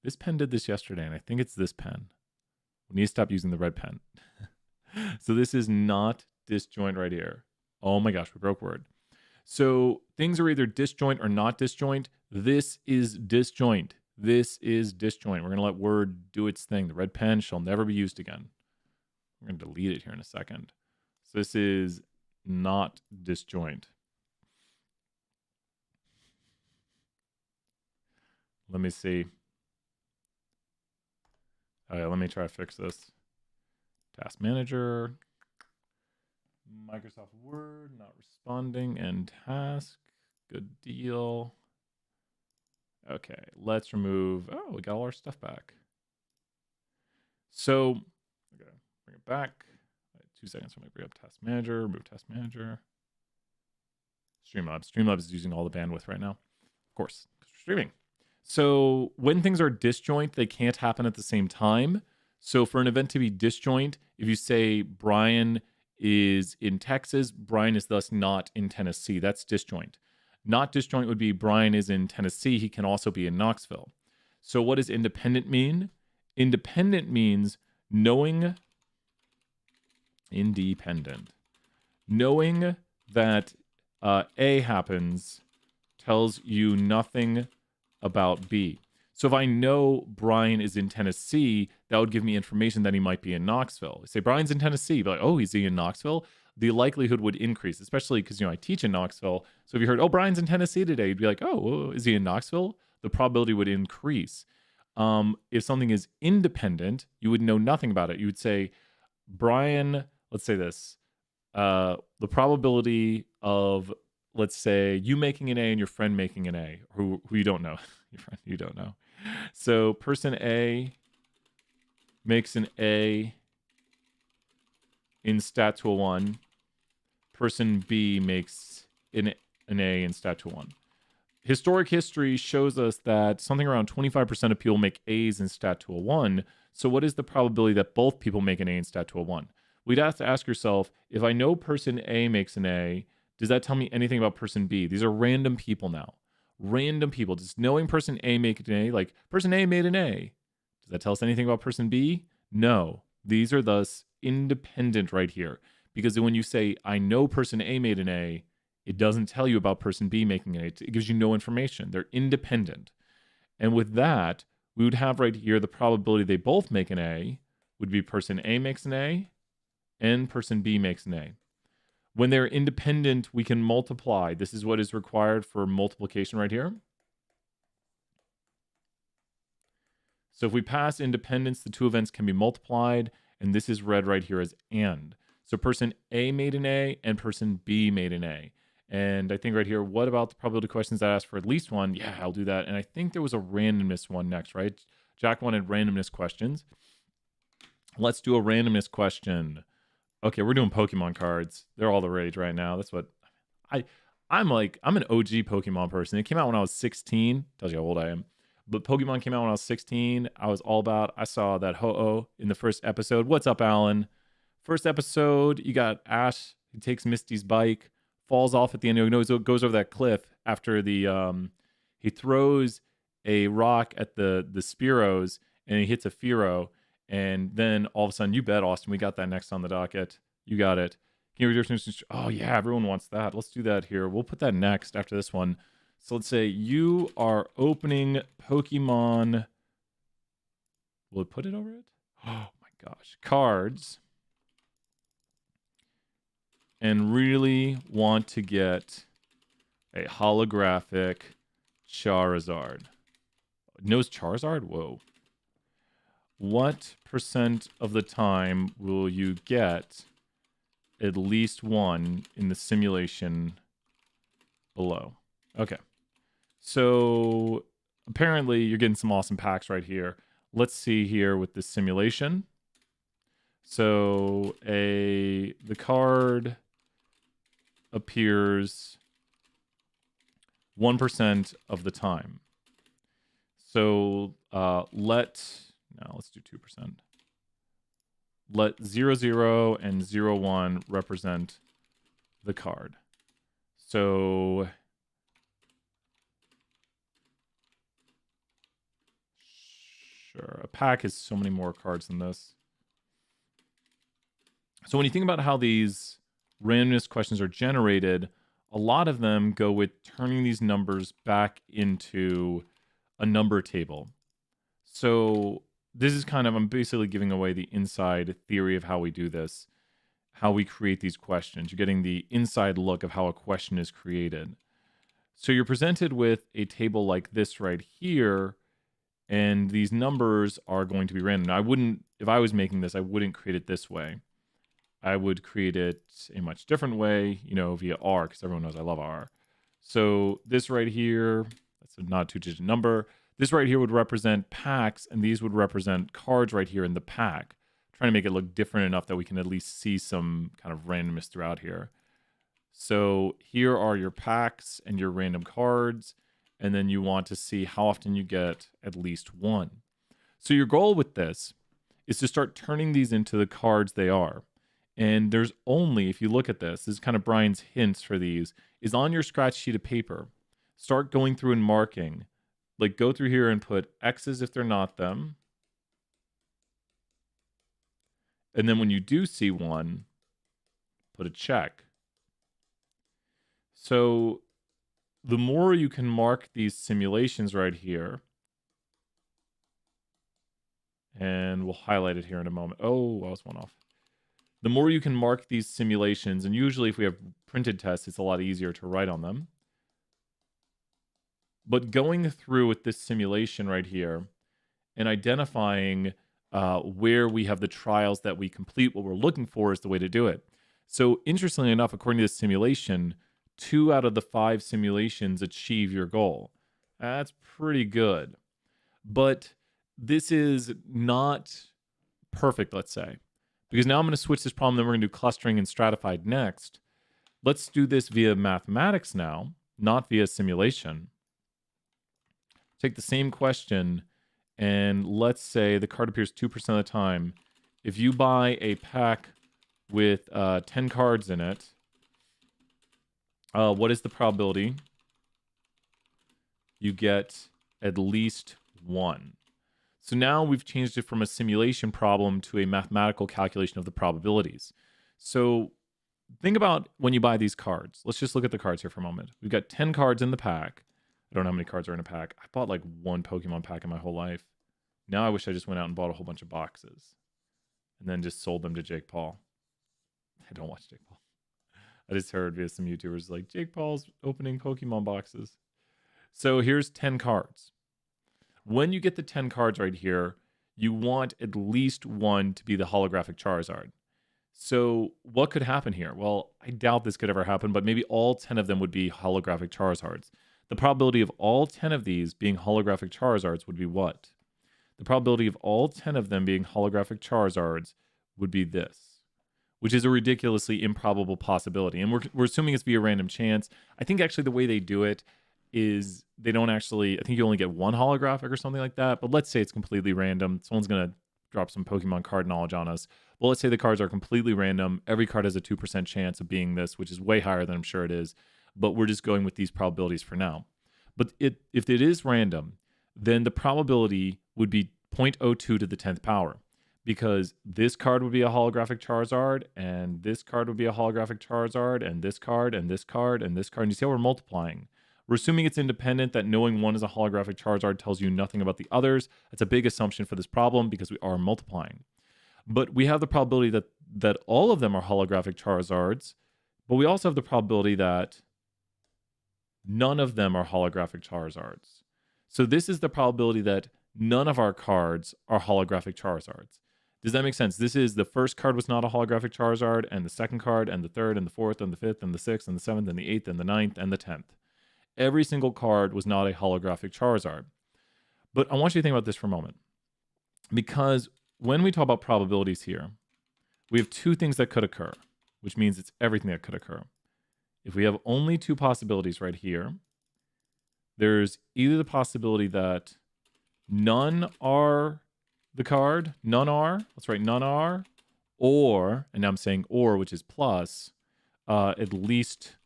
This pen did this yesterday, and I think it's this pen. We need to stop using the red pen. So this is not disjoint right here. Oh my gosh, we broke word. So things are either disjoint or not disjoint. This is disjoint. This is disjoint. We're going to let word do its thing. The red pen shall never be used again. We're going to delete it here in a second. So this is not disjoint. Let me see. Okay, let me try to fix this. Task Manager, Microsoft Word, not responding, and task. Good deal. Okay, let's remove. Oh, we got all our stuff back. So, okay, bring it back. 2 seconds. I'm going to bring up Task Manager, remove Task Manager. Streamlabs. Streamlabs is using all the bandwidth right now. Of course, because we're streaming. So when things are disjoint, they can't happen at the same time. So for an event to be disjoint, if you say Brian is in Texas, Brian is thus not in Tennessee. That's disjoint. Not disjoint would be Brian is in Tennessee. He can also be in Knoxville. So what does independent mean? Independent means knowing independent. Knowing that A happens tells you nothing about B. So if I know Brian is in Tennessee, that would give me information that he might be in Knoxville. Say Brian's in Tennessee, but like, oh, is he in Knoxville? The likelihood would increase, especially because, I teach in Knoxville. So if you heard, oh, Brian's in Tennessee today, you'd be like, oh, is he in Knoxville? The probability would increase. If something is independent, you would know nothing about it. You would say, Brian, let's say this, the probability of, let's say, you making an A and your friend making an A, who you don't know. Your friend you don't know. So person A makes an A in Stat Tool 1. Person B makes an A in Stat Tool 1. Historic history shows us that something around 25% of people make A's in Stat Tool 1. So what is the probability that both people make an A in Stat Tool 1? We'd have to ask yourself, if I know person A makes an A, does that tell me anything about person B? These are random people now. Random people. Just knowing person A make an A, like person A made an A. Does that tell us anything about person B? No. These are thus independent right here. Because when you say, I know person A made an A, it doesn't tell you about person B making an A. It gives you no information. They're independent. And with that, we would have right here the probability they both make an A would be person A makes an A and person B makes an A. When they're independent, we can multiply. This is what is required for multiplication right here. So if we pass independence, the two events can be multiplied, and this is read right here as and. So person A made an A and person B made an A. And I think right here, what about the probability questions that ask for at least one? Yeah, I'll do that. And I think there was a randomness one next, right? Jack wanted randomness questions. Let's do a randomness question. Okay, we're doing Pokemon cards. They're all the rage right now. That's what I'm like. I'm an OG Pokemon person. It came out when I was 16. Tells you how old I am. But Pokemon came out when I was 16. I was all about. I saw that Ho-Oh in the first episode. What's up, Alan? First episode, you got Ash. He takes Misty's bike, falls off at the end. He goes over that cliff after the he throws a rock at the Spearows and he hits a Fearow. And then all of a sudden, you bet, Austin, we got that next on the docket. You got it. Oh, yeah, everyone wants that. Let's do that here. We'll put that next after this one. So let's say you are opening Pokemon. Will it put it over it? Oh, my gosh. Cards. And really want to get a holographic Charizard. Knows Charizard? Whoa. What percent of the time will you get at least one in the simulation below? Okay. So apparently you're getting some awesome packs right here. Let's see here with the simulation. So the card appears 1% of the time. So let's do 2%. Let 0, 0 and 0, 1 represent the card. So sure, a pack is so many more cards than this. So when you think about how these randomness questions are generated, a lot of them go with turning these numbers back into a number table. So this is kind of, I'm basically giving away the inside theory of how we do this, how we create these questions. You're getting the inside look of how a question is created. So you're presented with a table like this right here, and these numbers are going to be random. Now, if I was making this, I wouldn't create it this way. I would create it a much different way, via R, because everyone knows I love R. So this right here, that's not a two-digit number. This right here would represent packs, and these would represent cards right here in the pack. Trying to make it look different enough that we can at least see some kind of randomness throughout here. So here are your packs and your random cards, and then you want to see how often you get at least one. So your goal with this is to start turning these into the cards they are. And there's only, if you look at this is kind of Brian's hints for these, is on your scratch sheet of paper. Start going through and marking. Like go through here and put X's if they're not them. And then when you do see one, put a check. So the more you can mark these simulations right here, and we'll highlight it here in a moment. Oh, I was one off. The more you can mark these simulations, and usually if we have printed tests, it's a lot easier to write on them. But going through with this simulation right here and identifying where we have the trials that we complete what we're looking for is the way to do it. So interestingly enough, according to this simulation, 2 out of the 5 simulations achieve your goal. That's pretty good. But this is not perfect, let's say. Because now I'm going to switch this problem, then we're going to do clustering and stratified next. Let's do this via mathematics now, not via simulation. Take the same question, and let's say the card appears 2% of the time. If you buy a pack with 10 cards in it, what is the probability you get at least one? So now we've changed it from a simulation problem to a mathematical calculation of the probabilities. So think about when you buy these cards. Let's just look at the cards here for a moment. We've got 10 cards in the pack. I don't know how many cards are in a pack. I bought like 1 Pokemon pack in my whole life. Now I wish I just went out and bought a whole bunch of boxes and then just sold them to Jake Paul. I don't watch Jake Paul. I just heard via some YouTubers like, Jake Paul's opening Pokemon boxes. So here's 10 cards. When you get the 10 cards right here, you want at least one to be the holographic Charizard. So what could happen here? Well, I doubt this could ever happen, but maybe all 10 of them would be holographic Charizards. The probability of all 10 of these being holographic Charizards would be what? The probability of all 10 of them being holographic Charizards would be this, which is a ridiculously improbable possibility. And we're assuming it's via random chance. I think actually the way they do it is they don't actually, I think you only get one holographic or something like that, but let's say it's completely random. Someone's going to drop some Pokemon card knowledge on us. Well, let's say the cards are completely random. Every card has a 2% chance of being this, which is way higher than I'm sure it is, but we're just going with these probabilities for now. But if it is random, then the probability would be 0.02 to the 10th power, because this card would be a holographic Charizard, and this card would be a holographic Charizard, and this card, and this card, and this card. And you see how we're multiplying. We're assuming it's independent, that knowing one is a holographic Charizard tells you nothing about the others. That's a big assumption for this problem because we are multiplying. But we have the probability that all of them are holographic Charizards, but we also have the probability that none of them are holographic Charizards. So this is the probability that none of our cards are holographic Charizards. Does that make sense? This is the first card was not a holographic Charizard, and the second card, and the third, and the fourth, and the fifth, and the sixth, and the seventh, and the eighth, and the ninth, and the 10th. Every single card was not a holographic Charizard. But I want you to think about this for a moment. Because when we talk about probabilities here, we have 2 things that could occur, which means it's everything that could occur. If we have only 2 possibilities right here, there's either the possibility that none are the card, none are, let's write none are, or, and now I'm saying or, which is plus, at least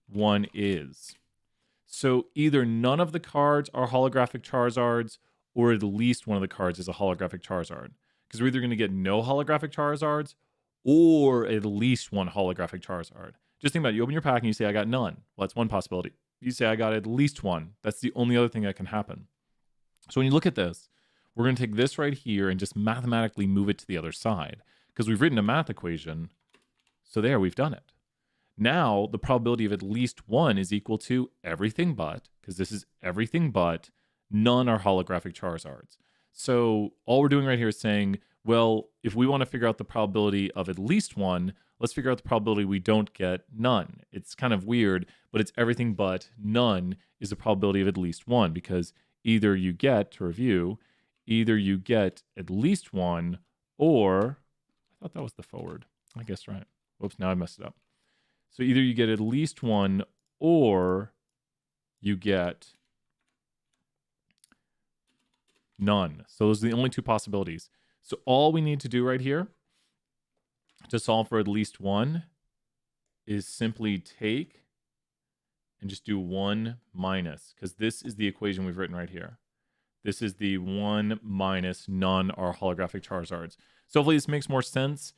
one is. So either none of the cards are holographic Charizards, or at least one of the cards is a holographic Charizard. Because we're either going to get no holographic Charizards, or at least one holographic Charizard. Just think about it. You open your pack and you say, I got none. Well, that's one possibility. You say, I got at least one. That's the only other thing that can happen. So when you look at this, we're going to take this right here and just mathematically move it to the other side. Because we've written a math equation. So there, we've done it. Now, the probability of at least one is equal to everything but, because this is everything but, none are holographic Charizards. So all we're doing right here is saying, well, if we want to figure out the probability of at least one, let's figure out the probability we don't get none. It's kind of weird, but it's everything but none is the probability of at least one, because either you get, to review, either you get at least one, or, I thought that was the forward. I guess right. Whoops, now I messed it up. So either you get at least one, or you get none. So those are the only two possibilities. So all we need to do right here to solve for at least one is simply take and just do 1 minus, because this is the equation we've written right here. This is the 1 minus none are holographic Charizards. So hopefully this makes more sense.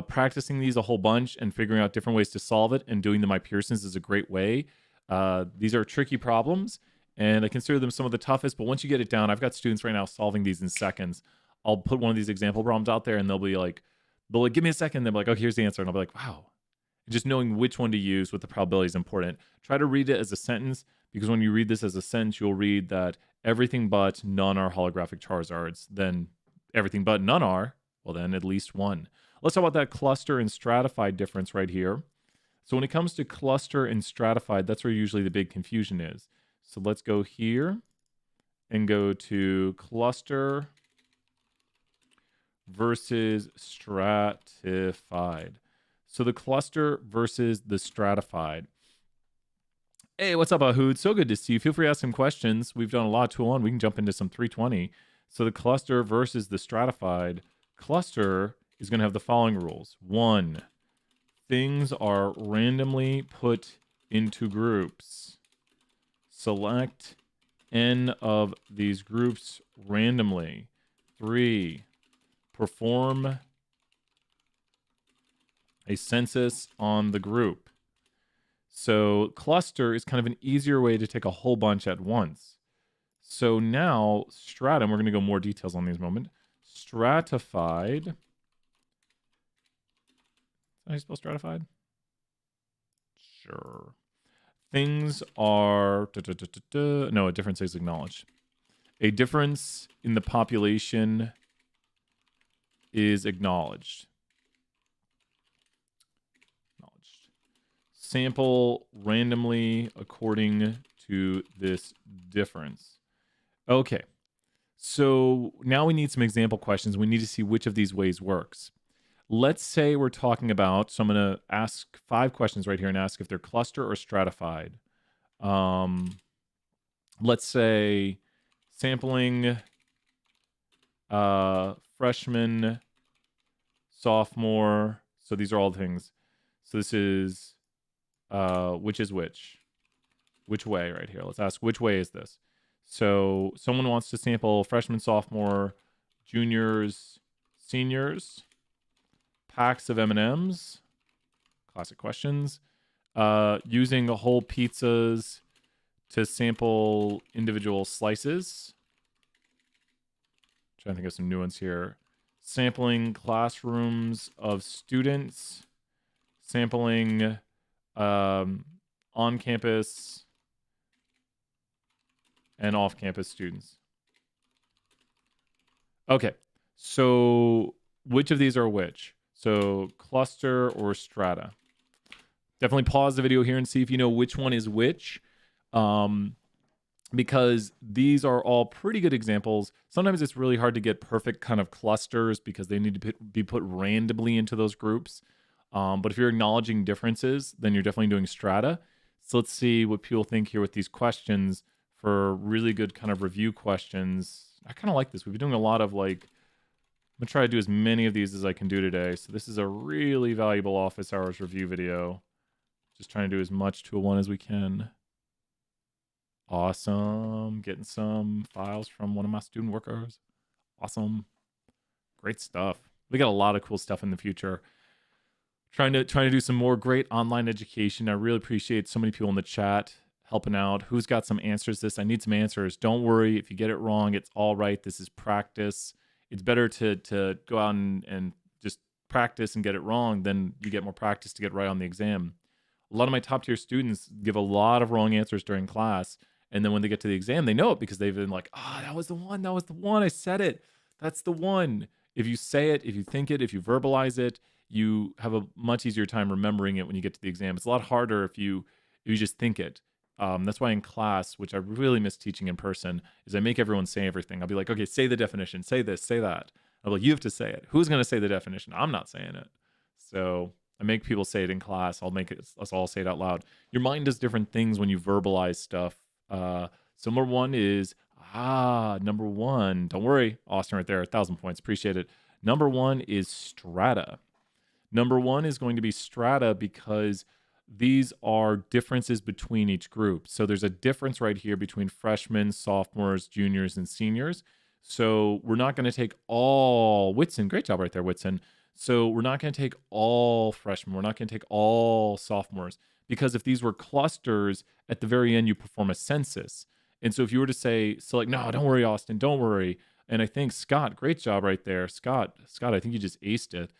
Practicing these a whole bunch and figuring out different ways to solve it and doing the My Pearsons is a great way. These are tricky problems, and I consider them some of the toughest, but once you get it down, I've got students right now solving these in seconds. I'll put one of these example problems out there, and they'll be like, give me a second. They'll be like, oh, here's the answer. And I'll be like, wow. Just knowing which one to use with the probability is important. Try to read it as a sentence, because when you read this as a sentence, you'll read that everything but none are holographic Charizards. Then everything but none are, well, then at least one. Let's talk about that cluster and stratified difference right here. So when it comes to cluster and stratified, that's where usually the big confusion is. So let's go here and go to cluster versus stratified. So the cluster versus the stratified. Hey, what's up, Ahood? So good to see you. Feel free to ask some questions. We've done a lot 201. We can jump into some 320. So the cluster versus the stratified. Cluster is going to have the following rules. 1, things are randomly put into groups. Select n of these groups randomly. 3, perform a census on the group. So cluster is kind of an easier way to take a whole bunch at once. So now stratum, we're going to go more details on these in a moment. Stratified. How do you spell stratified? Sure. Things are... No, a difference is acknowledged. A difference in the population is acknowledged. Sample randomly according to this difference. Okay. So now we need some example questions. We need to see which of these ways works. Let's say we're talking about, so I'm going to ask 5 questions right here and ask if they're cluster or stratified. Let's say sampling freshman, sophomore. So these are all things. So this is which is which? Which way right here? Let's ask which way is this? So someone wants to sample freshman, sophomore, juniors, seniors, packs of M&Ms, classic questions, using whole pizzas to sample individual slices. Trying to think of some new ones here. Sampling classrooms of students, sampling on-campus and off-campus students. Okay, so which of these are which? So cluster or strata? Definitely pause the video here and see if you know which one is which, because these are all pretty good examples. Sometimes it's really hard to get perfect kind of clusters because they need to be put randomly into those groups. But if you're acknowledging differences, then you're definitely doing strata. So let's see what people think here with these questions for really good kind of review questions. I kind of like this. We've been doing a lot of like, I'm gonna try to do as many of these as I can do today. So this is a really valuable office hours review video. Just trying to do as much tool one as we can. Awesome. Getting some files from one of my student workers. Awesome. Great stuff. We got a lot of cool stuff in the future. Trying to do some more great online education. I really appreciate so many people in the chat helping out. Who's got some answers to this? I need some answers. Don't worry. If you get it wrong, it's all right. This is practice. It's better to go out and just practice and get it wrong than you get more practice to get right on the exam. A lot of my top tier students give a lot of wrong answers during class. And then when they get to the exam, they know it because they've been like, that was the one. That was the one. I said it. That's the one. If you say it, if you think it, if you verbalize it, you have a much easier time remembering it when you get to the exam. It's a lot harder if you just think it. That's why in class, which I really miss teaching in person, is I make everyone say everything. I'll be like, okay, say the definition, say this, say that. I'll be like, you have to say it. Who's going to say the definition? I'm not saying it. So I make people say it in class. I'll make us all say it out loud. Your mind does different things when you verbalize stuff. So number one is, number one, don't worry, Austin right there, 1,000 points, appreciate it. Number one is strata. Number one is going to be strata because these are differences between each group. So there's a difference right here between freshmen, sophomores, juniors, and seniors. So we're not going to take all, Whitson, great job right there, Whitson. So we're not going to take all freshmen. We're not going to take all sophomores because if these were clusters, at the very end, you perform a census. And so if you were to say, no, don't worry, Austin, don't worry. And I think Scott, great job right there. Scott, I think you just aced it.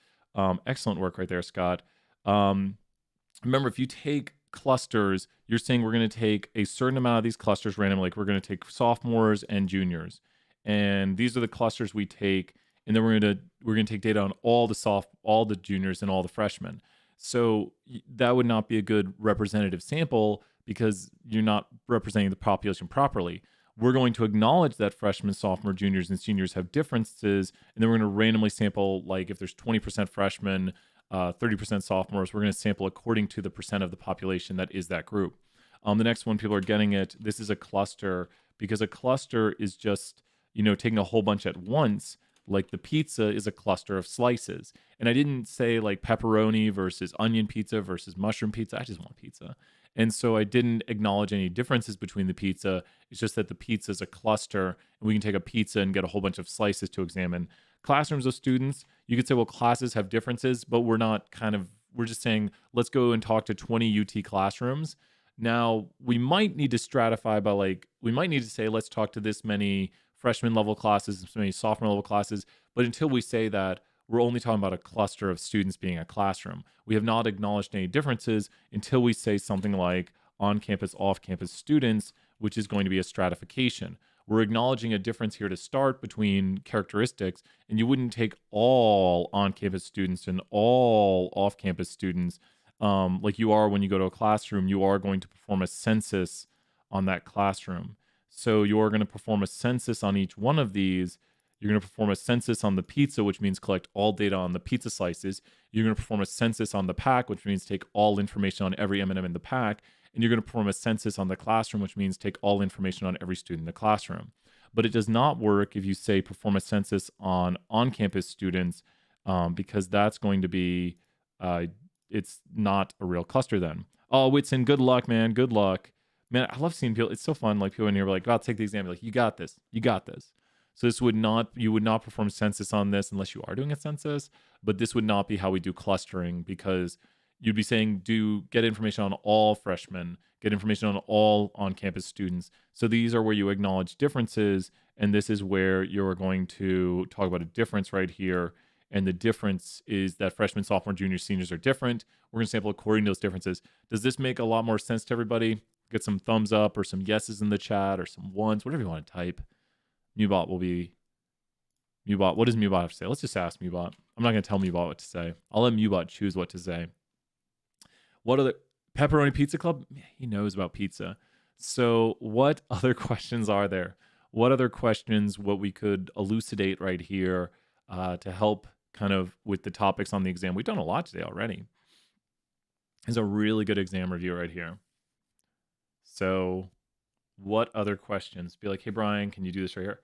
Excellent work right there, Scott. Remember, if you take clusters, you're saying we're going to take a certain amount of these clusters randomly. Like we're going to take sophomores and juniors, and these are the clusters we take. And then we're going to take data on all the juniors and all the freshmen. So that would not be a good representative sample because you're not representing the population properly. We're going to acknowledge that freshmen, sophomore, juniors, and seniors have differences, and then we're going to randomly sample, like if there's 20% freshmen, 30% sophomores, we're going to sample according to the percent of the population that is that group. The next one, people are getting it. This is a cluster because a cluster is just, taking a whole bunch at once. Like the pizza is a cluster of slices. And I didn't say like pepperoni versus onion pizza versus mushroom pizza. I just want pizza. And so I didn't acknowledge any differences between the pizza. It's just that the pizza is a cluster and we can take a pizza and get a whole bunch of slices to examine. Classrooms of students, you could say, well, classes have differences, but we're just saying, let's go and talk to 20 UT classrooms. Now, we might need to stratify by we might need to say, let's talk to this many freshman level classes, this many sophomore level classes. But until we say that, we're only talking about a cluster of students being a classroom. We have not acknowledged any differences until we say something like on-campus, off-campus students, which is going to be a stratification. We're acknowledging a difference here to start between characteristics, and you wouldn't take all on-campus students and all off-campus students like you are when you go to a classroom. You are going to perform a census on that classroom. So you're going to perform a census on each one of these. You're going to perform a census on the pizza, which means collect all data on the pizza slices. You're going to perform a census on the pack, which means take all information on every M&M in the pack. And you're going to perform a census on the classroom, which means take all information on every student in the classroom. But it does not work if you say perform a census on on-campus students because that's going to be, it's not a real cluster then. Oh, Whitson, good luck, man. Good luck. Man, I love seeing people. It's so fun. Like people in here are like, "I'll take the exam." You're like, you got this. You got this. So you would not perform census on this unless you are doing a census. But this would not be how we do clustering because you'd be saying, get information on all freshmen, get information on all on-campus students. So these are where you acknowledge differences, and this is where you're going to talk about a difference right here. And the difference is that freshmen, sophomore, juniors, seniors are different. We're going to sample according to those differences. Does this make a lot more sense to everybody? Get some thumbs up or some yeses in the chat or some ones, whatever you want to type. Mubot will be Mubot. What does Mubot have to say? Let's just ask Mubot. I'm not going to tell Mubot what to say. I'll let Mubot choose what to say. What other Pepperoni Pizza Club? He knows about pizza. So what other questions are there? What other questions, what we could elucidate right here to help kind of with the topics on the exam? We've done a lot today already. There's a really good exam review right here. So What other questions? Be like, hey, Brian, can you do this right here?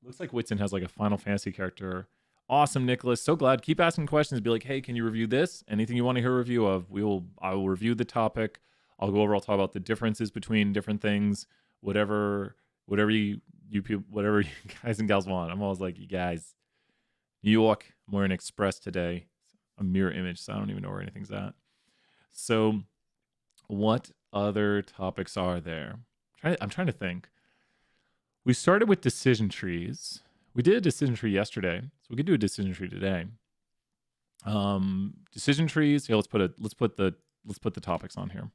Looks like Whitson has like a Final Fantasy character. Awesome, Nicholas. So glad. Keep asking questions. Be like, hey, can you review this? Anything you want to hear a review of, I will review the topic. I'll go over. I'll talk about the differences between different things. Whatever you whatever you guys and gals want. I'm always like, you guys. New York. I'm wearing Express today. A mirror image, so I don't even know where anything's at. So, what other topics are there? I'm trying to think. We started with decision trees. We did a decision tree yesterday, so we could do a decision tree today. Decision trees. Yeah, let's put the topics on here.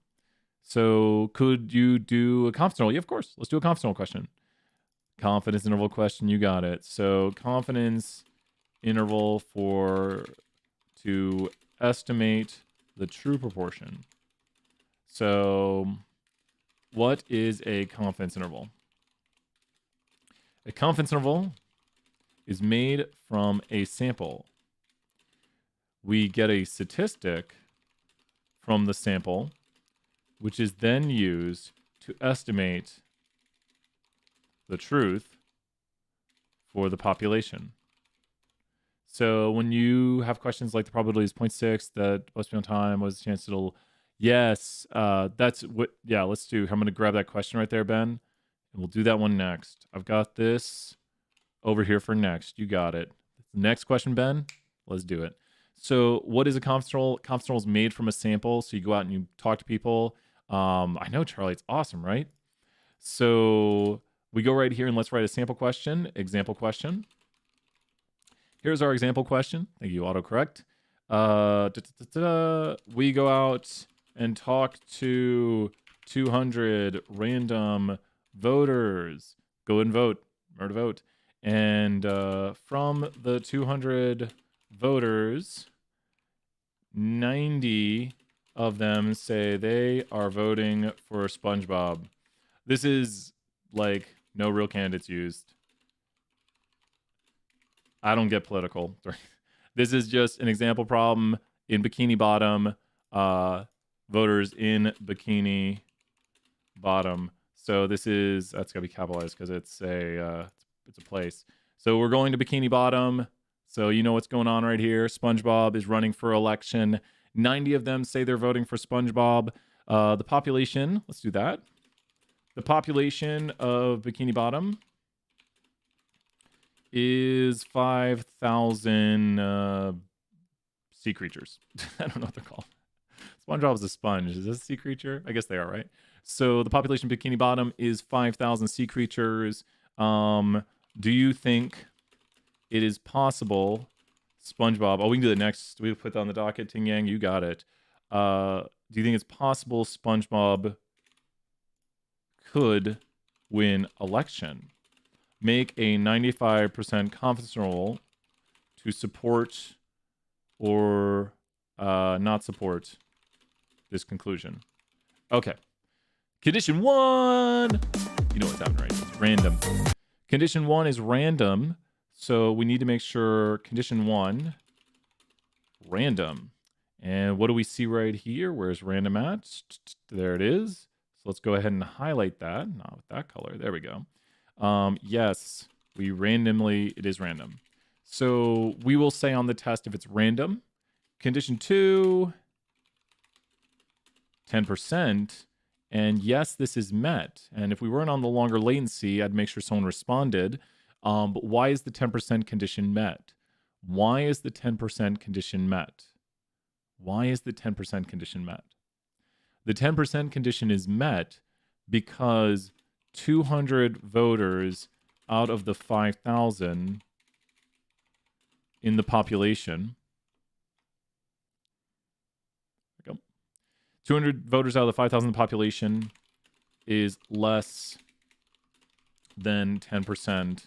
So, could you do a confidence interval? Yeah, of course. Let's do a confidence interval question. Confidence interval question. You got it. So, confidence interval to estimate the true proportion. So, what is a confidence interval? A confidence interval is made from a sample. We get a statistic from the sample, which is then used to estimate the truth for the population. So when you have questions like the probability is 0.6, that must be on time, what is the chance it'll... Yes, that's what... Yeah, let's do... I'm going to grab that question right there, Ben. And we'll do that one next. I've got this over here for next. You got it. Next question, Ben. Let's do it. So what is a confidence interval? Confidence interval is made from a sample. So you go out and you talk to people. I know, Charlie. It's awesome, right? So we go right here and let's write a sample question. Example question. Here's our example question. Thank you, autocorrect. We go out and talk to 200 random voters. Go and vote. Remember to vote. And from the 200 voters, 90 of them say they are voting for SpongeBob. This is like no real candidates used. I don't get political. This is just an example problem in Bikini Bottom. Voters in Bikini Bottom. So this is, that's gotta be capitalized because it's a place. So we're going to Bikini Bottom. So you know what's going on right here. SpongeBob is running for election. 90 of them say they're voting for SpongeBob. The population, let's do that. The population of Bikini Bottom is 5,000 sea creatures. I don't know what they're called. SpongeBob is a sponge. Is this a sea creature? I guess they are, right? So the population of Bikini Bottom is 5,000 sea creatures. Do you think it is possible SpongeBob... Oh, we can do the next. We put that on the docket. Ting Yang, you got it. Do you think it's possible SpongeBob could win election? Make a 95% confidence interval to support or not support this conclusion. Okay. Condition 1. You know what's happening, right? It's random. Condition 1 is random. So we need to make sure condition 1, random. And what do we see right here? Where's random at? There it is. So let's go ahead and highlight that. Not with that color. There we go. Yes, it is random. So we will say on the test if it's random. Condition 2, 10%. And yes, this is met. And if we weren't on the longer latency, I'd make sure someone responded. But why is the 10% condition met? Why is the 10% condition met? Why is the 10% condition met? The 10% condition is met because 200 voters out of the 5,000 in the population. There we go. 200 voters out of the 5,000 in the population is less than 10%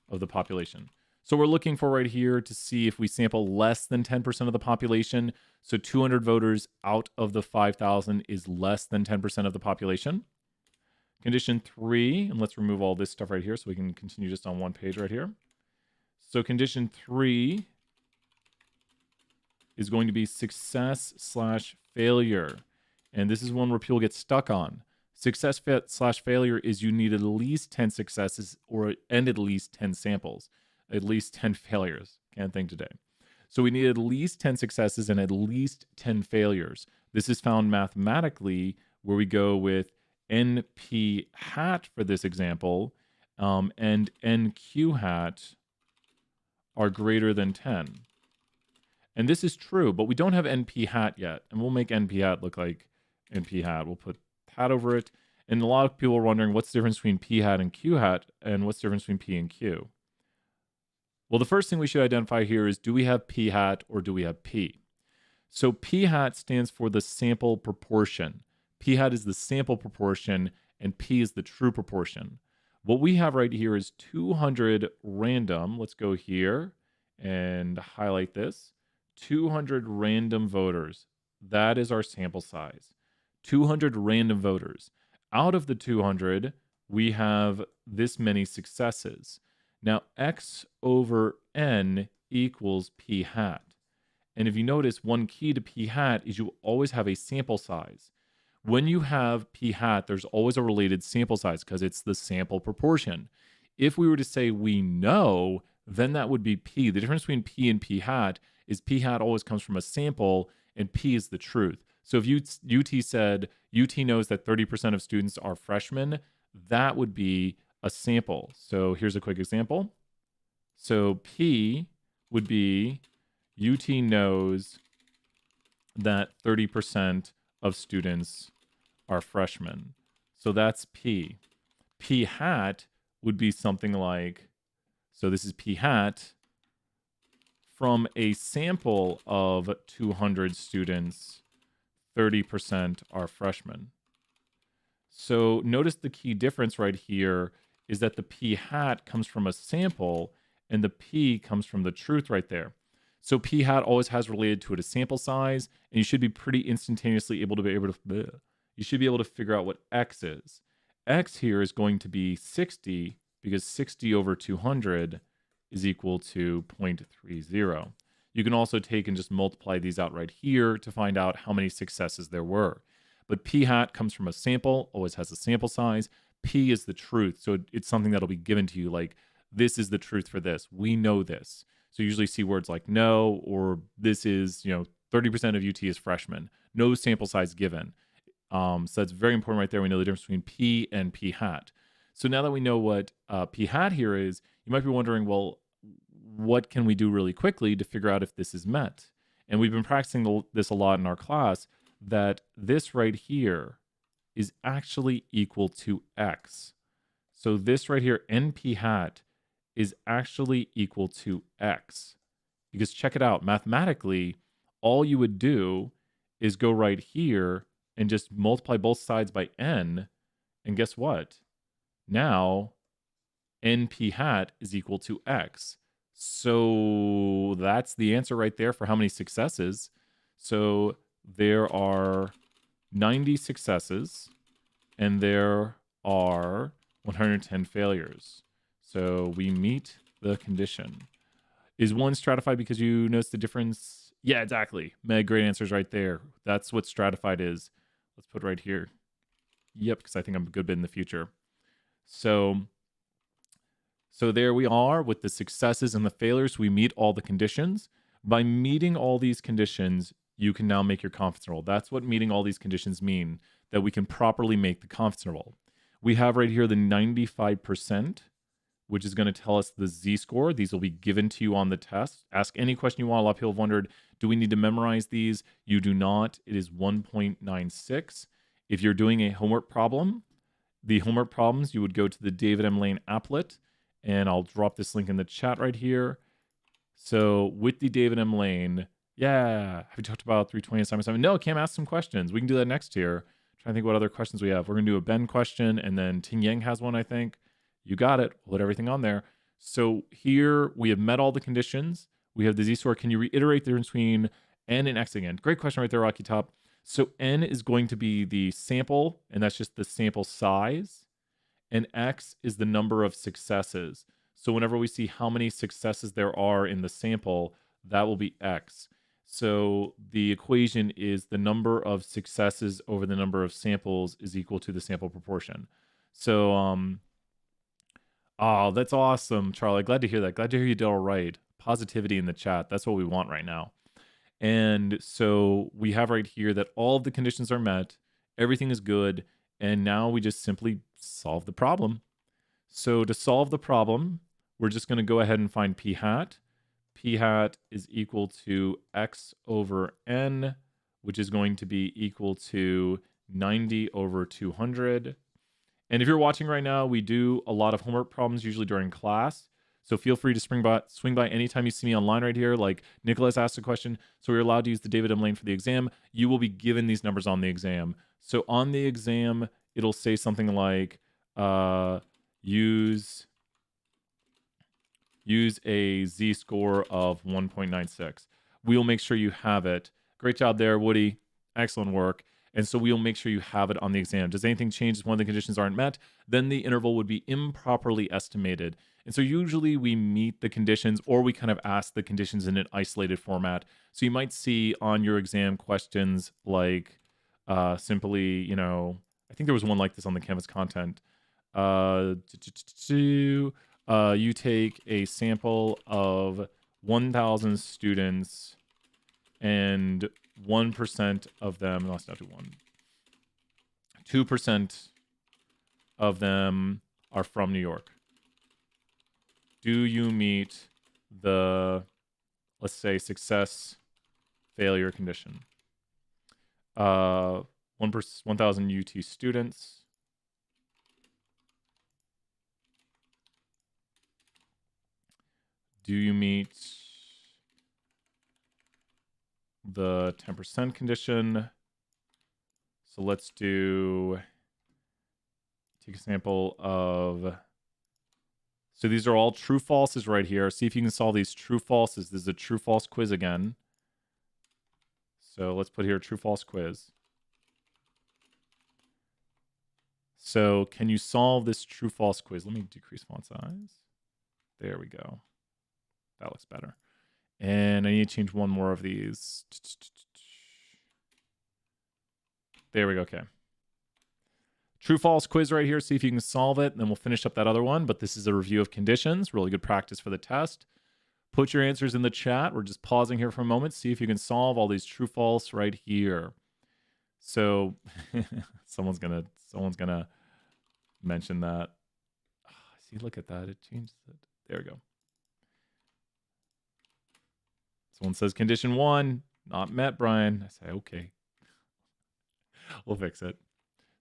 of the population. So we're looking for right here to see if we sample less than 10% of the population. So 200 voters out of the 5,000 is less than 10% of the population. Condition 3, and let's remove all this stuff right here so we can continue just on one page right here. So condition 3 is going to be success/failure. And this is one where people get stuck on. Success slash failure is you need at least 10 successes and at least 10 samples, at least 10 failures. Can't think today. So we need at least 10 successes and at least 10 failures. This is found mathematically where we go with NP hat for this example, and NQ hat are greater than 10. And this is true, but we don't have NP hat yet. And we'll make NP hat look like NP hat. We'll put hat over it. And a lot of people are wondering what's the difference between P hat and Q hat, and what's the difference between P and Q? Well, the first thing we should identify here is, do we have P hat or do we have P? So P hat stands for the sample proportion. P hat is the sample proportion, and P is the true proportion. What we have right here is 200 random. Let's go here and highlight this. 200 random voters. That is our sample size. 200 random voters. Out of the 200, we have this many successes. Now, X over N equals P hat. And if you notice, one key to P hat is you always have a sample size. When you have P hat, there's always a related sample size because it's the sample proportion. If we were to say we know, then that would be P. The difference between P and P hat is P hat always comes from a sample and P is the truth. So if UT said UT knows that 30% of students are freshmen, that would be a sample. So here's a quick example. So P would be UT knows that 30% of students are freshmen. So that's P. P hat would be something like, so this is P hat from a sample of 200 students, 30% are freshmen. So notice the key difference right here is that the P hat comes from a sample and the P comes from the truth right there. So P hat always has related to it a sample size, and you should be pretty instantaneously able to you should be able to figure out what X is. X here is going to be 60 because 60 over 200 is equal to 0.30. You can also take and just multiply these out right here to find out how many successes there were. But P hat comes from a sample, always has a sample size. P is the truth. So it's something that'll be given to you like, this is the truth for this. We know this. So you usually see words like no, or this is, 30% of UT is freshmen. No sample size given. So that's very important right there. We know the difference between P and P hat. So now that we know what P hat here is, you might be wondering, well, what can we do really quickly to figure out if this is met? And we've been practicing this a lot in our class, that this right here is actually equal to X. So this right here, NP hat, is actually equal to X. Because check it out, mathematically, all you would do is go right here and just multiply both sides by N, and guess what? Now, NP hat is equal to X. So that's the answer right there for how many successes. So there are 90 successes and there are 110 failures. So we meet the condition. Is one stratified because you notice the difference? Yeah, exactly. Meg, great answers right there. That's what stratified is. Let's put right here. Yep, because I think I'm a good bit in the future. So there we are with the successes and the failures. We meet all the conditions. By meeting all these conditions, you can now make your confidence interval. That's what meeting all these conditions mean, that we can properly make the confidence interval. We have right here the 95%, which is going to tell us the z-score. These will be given to you on the test. Ask any question you want. A lot of people have wondered, do we need to memorize these? You do not. It is 1.96. If you're doing a homework problem, the homework problems, you would go to the David M. Lane applet, and I'll drop this link in the chat right here. So with the David M. Lane, yeah, have you talked about 320 assignment 7? No, Cam asked some questions. We can do that next year. Trying to think what other questions we have. We're going to do a Ben question, and then Ting Yang has one, I think. You got it. We'll put everything on there. So here we have met all the conditions. We have the z-score. Can you reiterate the difference between N and X again? Great question right there, Rocky Top. So N is going to be the sample, and that's just the sample size. And X is the number of successes. So whenever we see how many successes there are in the sample, that will be X. So the equation is the number of successes over the number of samples is equal to the sample proportion. So, oh, that's awesome, Charlie. Glad to hear that. Glad to hear you did all right. Positivity in the chat. That's what we want right now. And so we have right here that all of the conditions are met, everything is good, and now we just simply solve the problem. So to solve the problem, we're just going to go ahead and find p hat. P hat is equal to x over n, which is going to be equal to 90 over 200. And if you're watching right now, we do a lot of homework problems usually during class. So feel free to swing by anytime you see me online right here. Like Nicholas asked a question, so we're allowed to use the David M. Lane for the exam. You will be given these numbers on the exam. So on the exam, it'll say something like use a z-score of 1.96. We'll make sure you have it. Great job there, Woody. Excellent work. And so we'll make sure you have it on the exam. Does anything change if one of the conditions aren't met? Then the interval would be improperly estimated. And so usually we meet the conditions, or we kind of ask the conditions in an isolated format. So you might see on your exam questions like simply, you know, I think there was one like this on the Canvas content. You take a sample of 1,000 students and 1% of them, no, let's not do 2% of them are from New York. Do you meet the, let's say, success failure condition? 1,000 UT students. Do you meet the 10% condition? So let's take a sample of, so these are all true falses right here. See if you can solve these true falses. This is a true false quiz again. So let's put here true false quiz. So can you solve this true false quiz? Let me decrease font size. There we go. That looks better. And I need to change one more of these. There we go. Okay. True false quiz right here. See if you can solve it. And then we'll finish up that other one. But this is a review of conditions. Really good practice for the test. Put your answers in the chat. We're just pausing here for a moment. See if you can solve all these true false right here. So someone's gonna mention that. See, look at that. It changed it. There we go. Someone says condition 1 not met, Brian. I say okay. We'll fix it.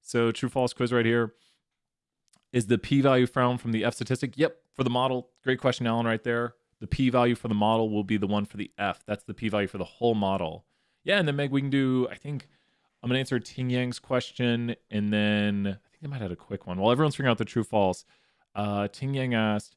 So true false quiz right here. Is the p-value found from the F statistic? Yep, for the model. Great question, Alan, right there. The p-value for the model will be the one for the F. That's the p-value for the whole model. Yeah, and then Meg, we can do, I think, I'm going to answer Ting Yang's question, and then I think they might have a quick one. While everyone's figuring out the true false, Ting Yang asked,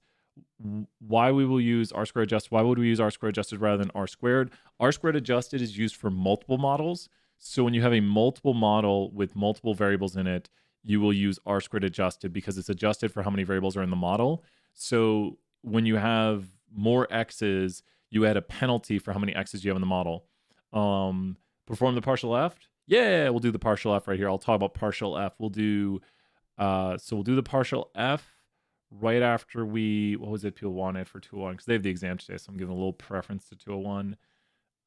why we will use R squared adjusted. Why would we use R squared adjusted rather than R squared? R squared adjusted is used for multiple models. So when you have a multiple model with multiple variables in it, you will use R squared adjusted because it's adjusted for how many variables are in the model. So when you have more X's, you add a penalty for how many X's you have in the model. Perform the partial F. Yeah, we'll do the partial F right here. I'll talk about partial F. We'll do, so we'll do the partial F right after we, what was it people wanted for 201? Because they have the exam today, so I'm giving a little preference to 201.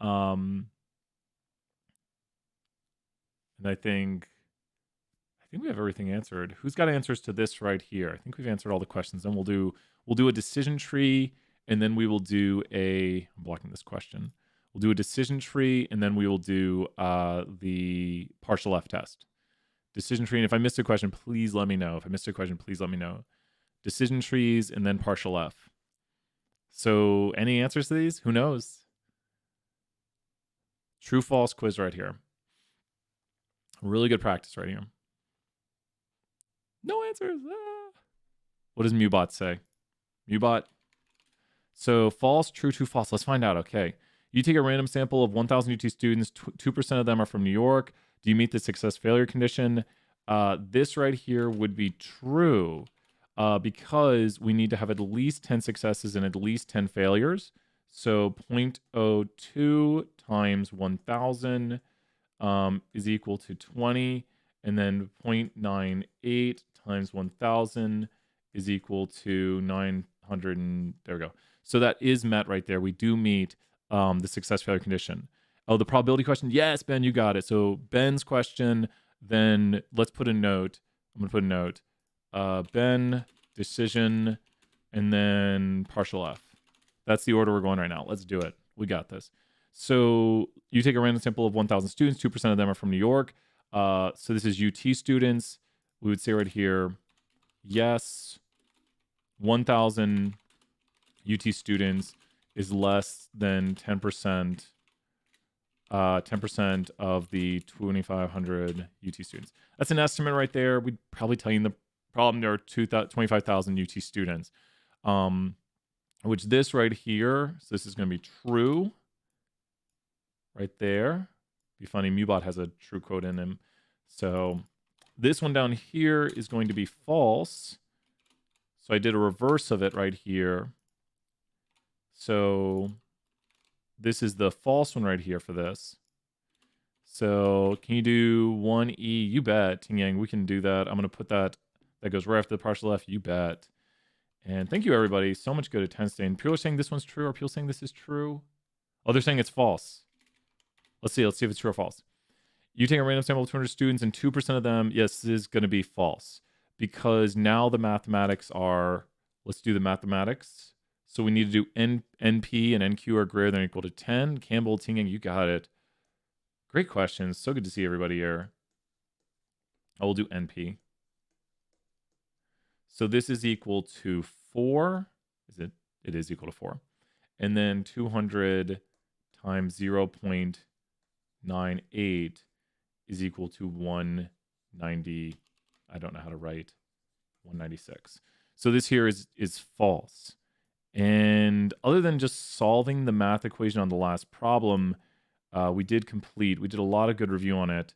And I think we have everything answered. Who's got answers to this right here? I think we've answered all the questions. Then we'll do a decision tree, and then we will do I'm blocking this question. We'll do a decision tree, and then we will do the partial F test. Decision tree, and if I missed a question, please let me know. Decision trees, and then partial F. So any answers to these? Who knows? True false quiz right here. Really good practice right here. No answers. What does MuBot say? MuBot. So false, true, false. Let's find out. Okay. You take a random sample of 1,000 UT students. 2% of them are from New York. Do you meet the success failure condition? This right here would be true because we need to have at least 10 successes and at least 10 failures. So 0.02 times 1,000 is equal to 20. And then 0.98 times 1,000 is equal to 900. There we go. So that is met right there. We do meet the success failure condition. Oh, the probability question. Yes, Ben, you got it. So Ben's question, then let's put a note. I'm going to put a note. Ben, decision, and then partial F. That's the order we're going right now. Let's do it. We got this. So you take a random sample of 1,000 students. 2% of them are from New York. So this is UT students. We would say right here, yes, 1,000 UT students is less than 10%. 10% of the 2,500 UT students. That's an estimate right there. We'd probably tell you in the problem there are 25,000 UT students. Which this right here, so this is going to be true right there. Be funny, Mubot has a true quote in him. So this one down here is going to be false. So I did a reverse of it right here. So this is the false one right here for this. So can you do 1E? You bet, Ting Yang, we can do that. I'm going to put that. That goes right after the partial F. You bet. And thank you, everybody. So much good attendance today. And people are saying this one's true. Are people saying this is true? Oh, they're saying it's false. Let's see. Let's see if it's true or false. You take a random sample of 200 students and 2% of them, yes, this is going to be false. Because now the mathematics are, let's do the mathematics. So we need to do NP and NQ are greater than or equal to 10. Campbell, Ting, you got it. Great questions. So good to see everybody here. I will do NP. So this is equal to 4. Is it? It is equal to 4. And then 200 times 0.98 is equal to 190. I don't know how to write 196. So this here is false. And other than just solving the math equation on the last problem, we did a lot of good review on it.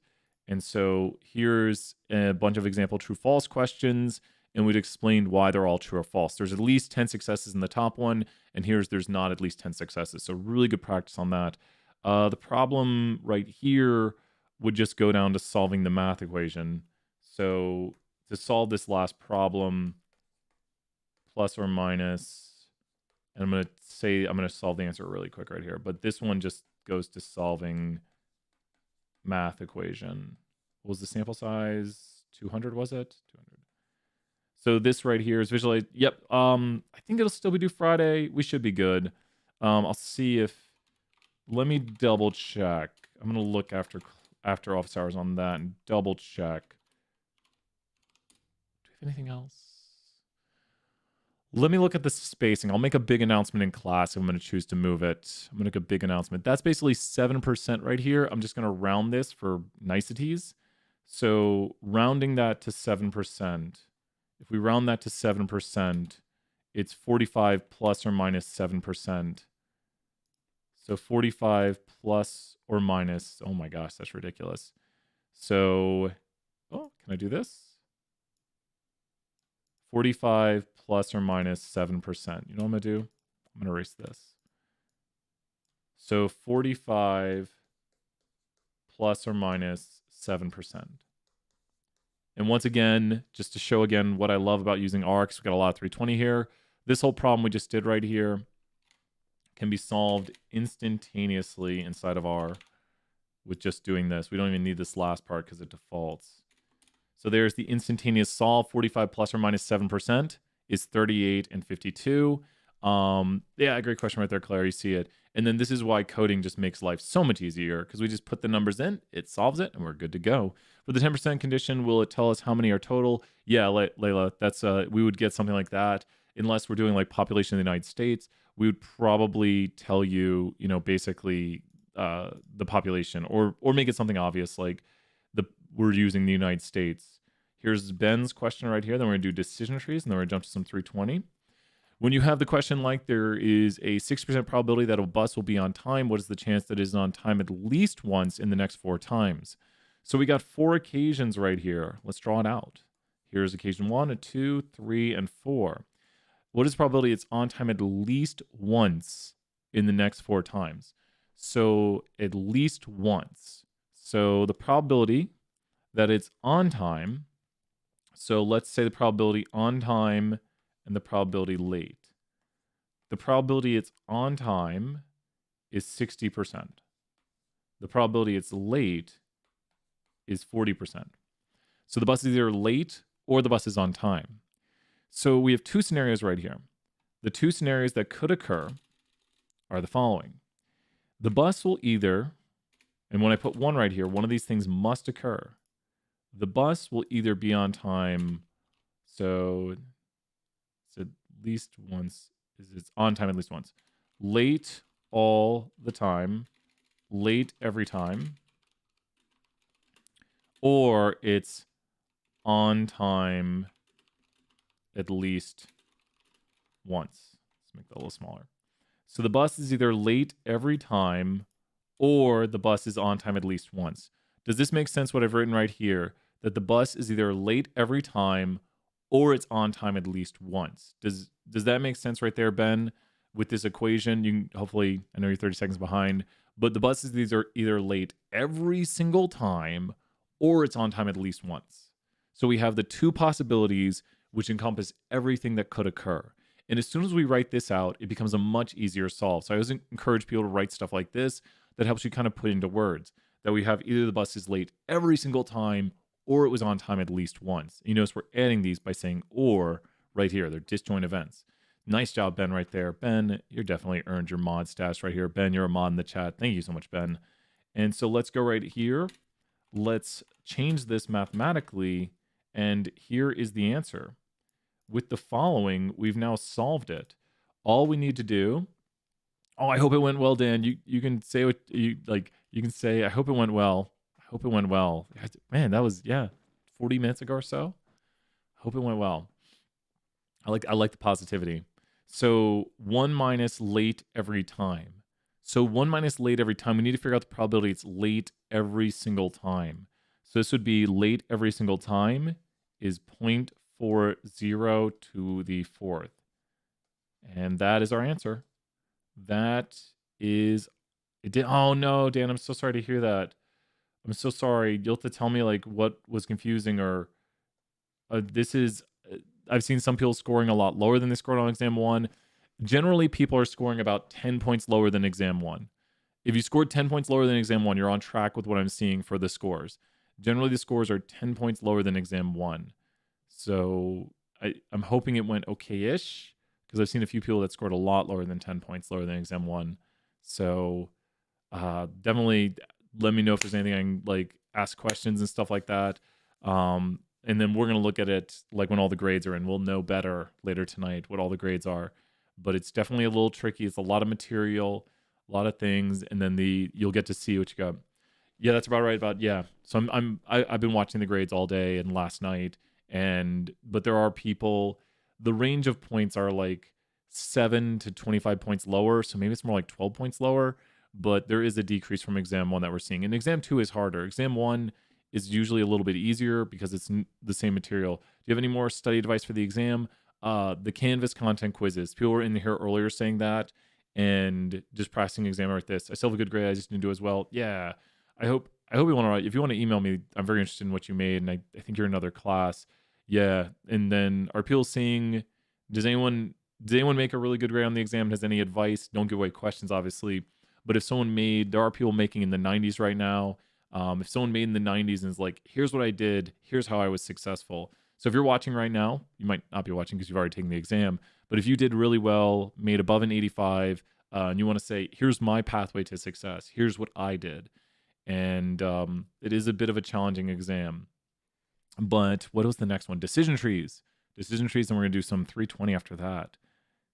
And so here's a bunch of example true-false questions, and we'd explained why they're all true or false. There's at least 10 successes in the top one, and there's not at least 10 successes. So really good practice on that. The problem right here would just go down to solving the math equation. So to solve this last problem, plus or minus, and I'm going to solve the answer really quick right here. But this one just goes to solving math equation. What was the sample size? 200, was it? 200. So this right here is visualized. Yep. I think it'll still be due Friday. We should be good. I'll see if, let me double check. I'm going to look after office hours on that and double check. Do we have anything else? Let me look at the spacing. I'll make a big announcement in class if I'm going to choose to move it. I'm going to make a big announcement. That's basically 7% right here. I'm just going to round this for niceties. So rounding that to 7%. If we round that to 7%, it's 45 plus or minus 7%. So 45 plus or minus, oh my gosh, that's ridiculous. So, oh, can I do this? 45 plus or minus 7%. You know what I'm going to do? I'm going to erase this. So 45 plus or minus 7%. And once again, just to show again what I love about using R, because we've got a lot of 320 here, this whole problem we just did right here can be solved instantaneously inside of R with just doing this. We don't even need this last part because it defaults. So there's the instantaneous solve. 45 plus or minus 7% is 38 and 52. Yeah, great question right there, Claire. You see it. And then this is why coding just makes life so much easier, because we just put the numbers in, it solves it, and we're good to go. For the 10% condition, will it tell us how many are total? Yeah, Layla, that's we would get something like that. Unless we're doing like population of the United States, we would probably tell you, basically the population, or make it something obvious like we're using the United States. Here's Ben's question right here. Then we're going to do decision trees, and then we're going to jump to some 320. When you have the question like there is a 6% probability that a bus will be on time, what is the chance that it is on time at least once in the next 4 times? So we got 4 occasions right here. Let's draw it out. Here's occasion 1, 2, 3, and 4. What is the probability it's on time at least once in the next 4 times. So at least once. So the probability that it's on time, so let's say the probability on time and the probability late. The probability it's on time is 60%. The probability it's late is 40%. So the bus is either late or the bus is on time. So we have 2 scenarios right here. The 2 scenarios that could occur are the following. The bus will either, and when I put 1 right here, one of these things must occur. The bus will either be on time, so it's at least once, it's on time at least once. Late all the time, late every time, or it's on time at least once. Let's make that a little smaller. So the bus is either late every time or the bus is on time at least once. Does this make sense what I've written right here? That the bus is either late every time or it's on time at least once. Does that make sense right there, Ben? With this equation, you can hopefully, I know you're 30 seconds behind, but the buses these are either late every single time or it's on time at least once. So we have the 2 possibilities which encompass everything that could occur. And as soon as we write this out, it becomes a much easier solve. So I always encourage people to write stuff like this that helps you kind of put into words that we have either the bus is late every single time or it was on time at least once. You notice we're adding these by saying or right here. They're disjoint events. Nice job, Ben, right there. Ben, you're definitely earned your mod status right here. Ben, you're a mod in the chat. Thank you so much, Ben. And so let's go right here. Let's change this mathematically. And here is the answer. With the following, we've now solved it. All we need to do, oh, I hope it went well, Dan. You can say what you like. You can say, I hope it went well. I hope it went well. Man, that was 40 minutes ago or so. Hope it went well. I like the positivity. So 1 minus late every time. So 1 minus late every time. We need to figure out the probability it's late every single time. So this would be late every single time is 0.40 to the 4th. And that is our answer. That is it. Oh no, Dan, I'm so sorry to hear that. I'm so sorry. You'll have to tell me like what was confusing or this is I've seen some people scoring a lot lower than they scored on exam 1. Generally, people are scoring about 10 points lower than exam 1. If you scored 10 points lower than exam 1, you're on track with what I'm seeing for the scores. Generally, the scores are 10 points lower than exam 1. So I'm hoping it went okay-ish because I've seen a few people that scored a lot lower than 10 points lower than exam 1. So definitely let me know if there's anything I can like ask questions and stuff like that. And then we're going to look at it like when all the grades are in. We'll know better later tonight what all the grades are. But it's definitely a little tricky. It's a lot of material, a lot of things, and then you'll get to see what you got. Yeah, that's about right. So I've been watching the grades all day and last night, but there are people. The range of points are like 7 to 25 points lower, so maybe it's more like 12 points lower. But there is a decrease from exam 1 that we're seeing, and exam 2 is harder. Exam 1 is usually a little bit easier because it's the same material. Do you have any more study advice for the exam? The Canvas content quizzes. People were in here earlier saying that, and just practicing exam like this. I still have a good grade. I just didn't do as well. Yeah, I hope you want to write. If you want to email me, I'm very interested in what you made, and I think you're in another class. Yeah, and then are people saying, did anyone make a really good grade on the exam? Has any advice? Don't give away questions, obviously. But if someone there are people making in the 90s right now. If someone made in the 90s and is like, here's what I did, here's how I was successful. So if you're watching right now, you might not be watching because you've already taken the exam, but if you did really well, made above an 85, and you want to say, here's my pathway to success, here's what I did. And it is a bit of a challenging exam. But what was the next one? Decision trees. Decision trees, and we're going to do some 320 after that.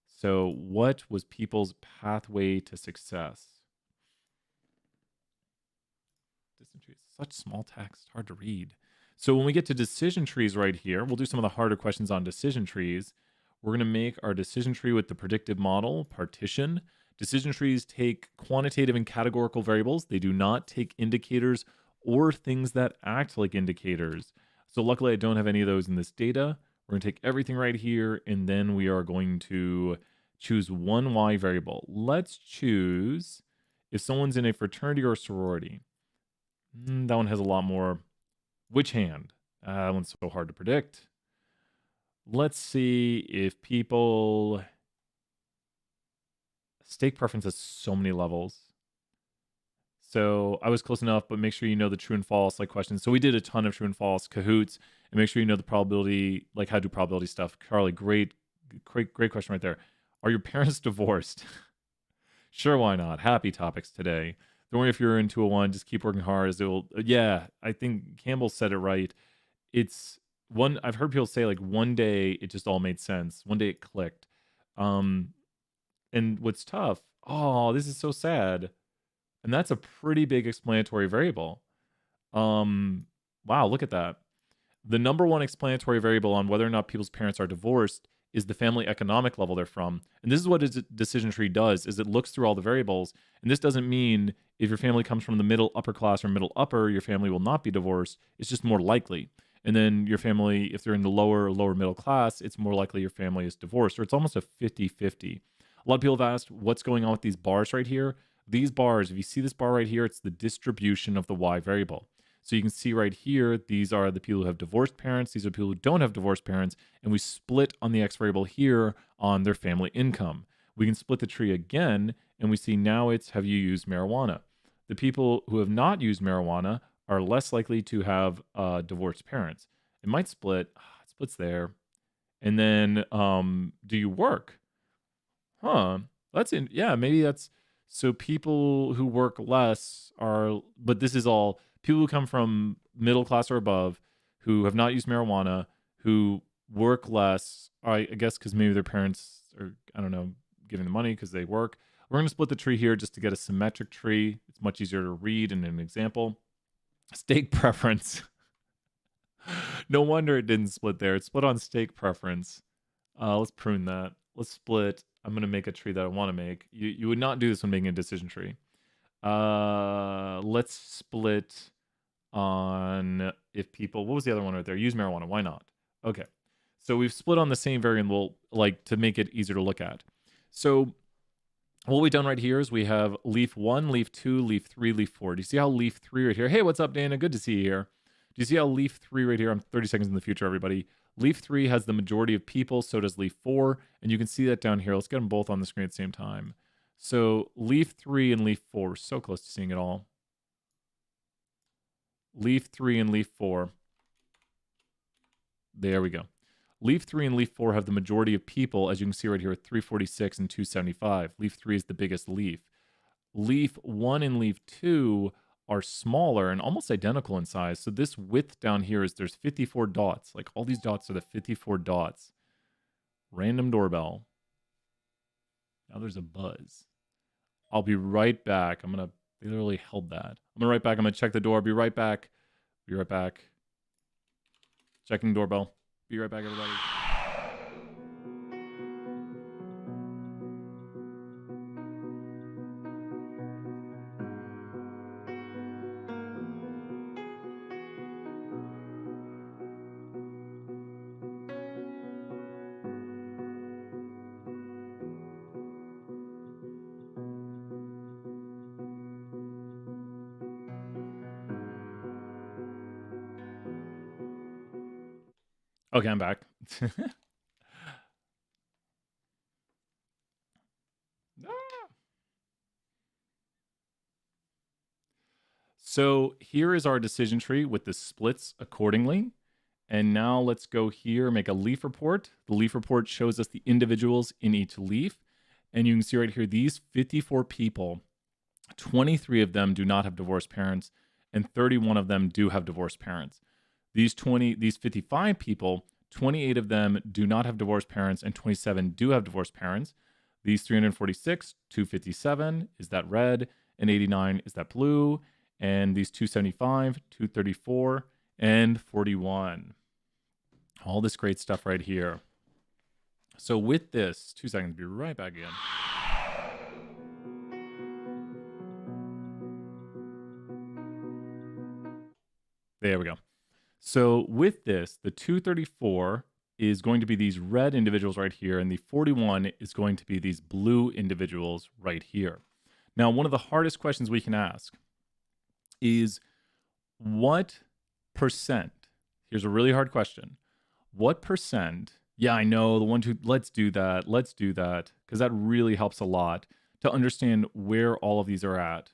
So what was people's pathway to success? Decision trees. Such small text, hard to read. So when we get to decision trees right here, we'll do some of the harder questions on decision trees. We're going to make our decision tree with the predictive model partition. Decision trees take quantitative and categorical variables. They do not take indicators or things that act like indicators. So luckily I don't have any of those in this data. We're going to take everything right here, and then we are going to Choose one Y variable. Let's choose if someone's in a fraternity or sorority. That one has a lot more. Which hand? That one's so hard to predict. Let's see if people... Stake preference has so many levels. So I was close enough, but make sure you know the true and false like questions. So we did a ton of true and false Kahoots, and make sure you know the probability, like how to do probability stuff. Carly, great question right there. Are your parents divorced? Sure, why not? Happy topics today. Don't worry if you're in 201, just keep working hard. As it will, yeah, I think Campbell said it right. It's one, I've heard people say like one day it just all made sense. One day it clicked. And what's tough, oh, this is so sad. And that's a pretty big explanatory variable. Wow, look at that. The number one explanatory variable on whether or not people's parents are divorced is the family economic level they're from. And this is what a decision tree does, is it looks through all the variables. And this doesn't mean if your family comes from the middle upper class or middle upper, your family will not be divorced. It's just more likely. And then your family, if they're in the lower or lower middle class, it's more likely your family is divorced, or it's almost a 50-50. A lot of people have asked what's going on with these bars right here. These bars, if you see this bar right here, it's the distribution of the Y variable. So you can see right here, these are the people who have divorced parents. These are people who don't have divorced parents. And we split on the X variable here on their family income. We can split the tree again, and we see now it's have you used marijuana. The people who have not used marijuana are less likely to have divorced parents. It might split. It splits there. And then do you work? Huh. That's in, yeah, maybe that's, so people who work less are, but this is all people who come from middle class or above, who have not used marijuana, who work less, I guess because maybe their parents are, I don't know, giving them money because they work. We're going to split the tree here just to get a symmetric tree. It's much easier to read in an example. Stake preference. No wonder it didn't split there. It split on stake preference. Let's prune that. Let's split. I'm going to make a tree that I want to make. You would not do this when making a decision tree. Let's split on if people, what was the other one right there? Use marijuana. Why not? Okay. So we've split on the same variable, like to make it easier to look at. So what we've done right here is we have leaf 1, leaf 2, leaf 3, leaf 4. Do you see how leaf 3 right here? Hey, what's up, Dana? Good to see you here. Do you see how leaf 3 right here? I'm 30 seconds in the future, everybody. Leaf 3 has the majority of people, so does leaf 4. And you can see that down here. Let's get them both on the screen at the same time. So leaf 3 and leaf 4, we're so close to seeing it all. Leaf 3 and leaf 4. There we go. Leaf 3 and leaf 4 have the majority of people, as you can see right here, at 346 and 275. Leaf 3 is the biggest leaf. Leaf 1 and leaf 2 are smaller and almost identical in size. So this width down here is there's 54 dots. Like all these dots are the 54 dots. Random doorbell. Now there's a buzz. I'll be right back. I'm going to, they literally held that. I'm going to right back. I'm going to check the door. Be right back. Be right back. Checking doorbell. Be right back, everybody. Okay, I'm back. So here is our decision tree with the splits accordingly. And now let's go here, make a leaf report. The leaf report shows us the individuals in each leaf. And you can see right here, these 54 people, 23 of them do not have divorced parents, and 31 of them do have divorced parents. These 55 people, 28 of them do not have divorced parents, and 27 do have divorced parents. These 346, 257 is that red, and 89 is that blue, and these 275, 234, and 41. All this great stuff right here. So with this, 2 seconds, be right back again. There we go. So with this, the 234 is going to be these red individuals right here, and the 41 is going to be these blue individuals right here. Now, one of the hardest questions we can ask is what percent, here's a really hard question, what percent, yeah, I know, the 1, 2, let's do that, because that really helps a lot to understand where all of these are at.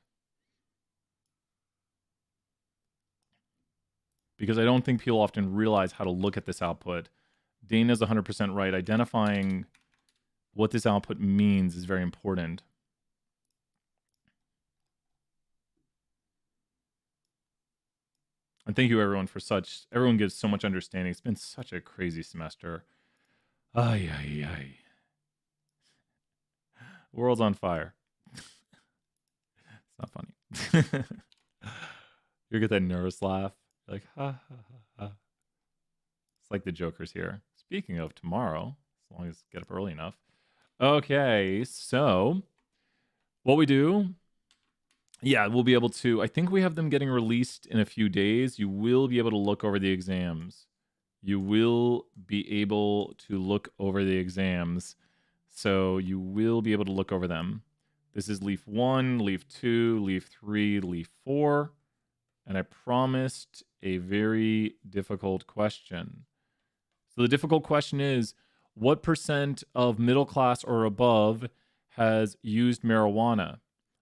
Because I don't think people often realize how to look at this output. Dana's 100% right. Identifying what this output means is very important. And thank you, everyone, everyone gives so much understanding. It's been such a crazy semester. Ay, ay, ay. World's on fire. It's not funny. You get that nervous laugh. You're like, ha, ha, ha, ha. It's like the Joker's here. Speaking of tomorrow, as long as get up early enough. Okay, so what we do, yeah, we'll be able to, I think we have them getting released in a few days. You will be able to look over the exams. You will be able to look over the exams. So you will be able to look over them. This is leaf 1, leaf 2, leaf 3, leaf 4. And I promised a very difficult question. So the difficult question is, what percent of middle class or above has used marijuana?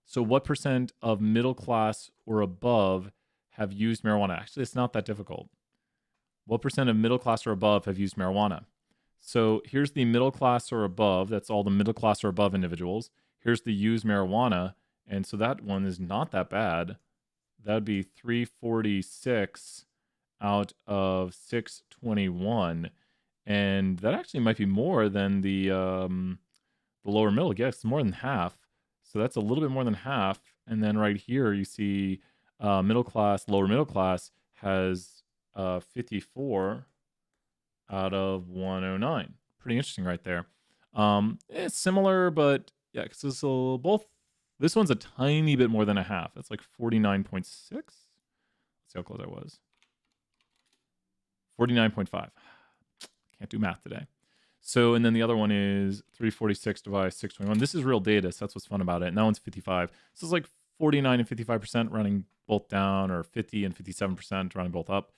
So what percent of middle class or above have used marijuana? Actually, it's not that difficult. What percent of middle class or above have used marijuana? So here's the middle class or above. That's all the middle class or above individuals. Here's the use marijuana. And so that one is not that bad. That would be 346 out of 621. And that actually might be more than the lower middle. Yes, it's more than half. So that's a little bit more than half. And then right here, you see middle class, lower middle class has 54 out of 109. Pretty interesting right there. It's similar, but yeah, because this one's a tiny bit more than a half. That's like 49.6. Let's see how close I was. 49.5. Can't do math today. So, and then the other one is 346 divided by 621. This is real data, so that's what's fun about it. And that one's 55. So it's like 49 and 55% running both down, or 50 and 57% running both up.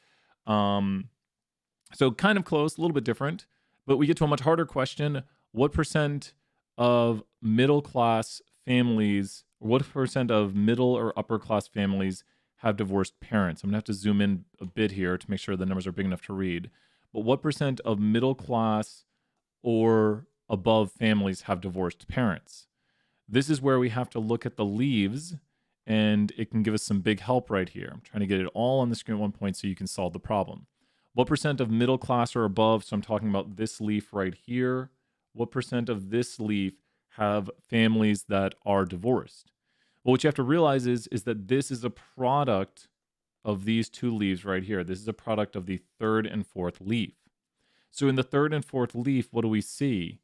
So kind of close, a little bit different. But we get to a much harder question. What percent of middle class families, or what percent of middle or upper class families have divorced parents? I'm going to have to zoom in a bit here to make sure the numbers are big enough to read. But what percent of middle class or above families have divorced parents? This is where we have to look at the leaves, and it can give us some big help right here. I'm trying to get it all on the screen at one point so you can solve the problem. What percent of middle class or above, so I'm talking about this leaf right here, what percent of this leaf have families that are divorced? Well, what you have to realize is that this is a product of these two leaves right here. This is a product of the third and fourth leaf. So in the third and fourth leaf, what do we see?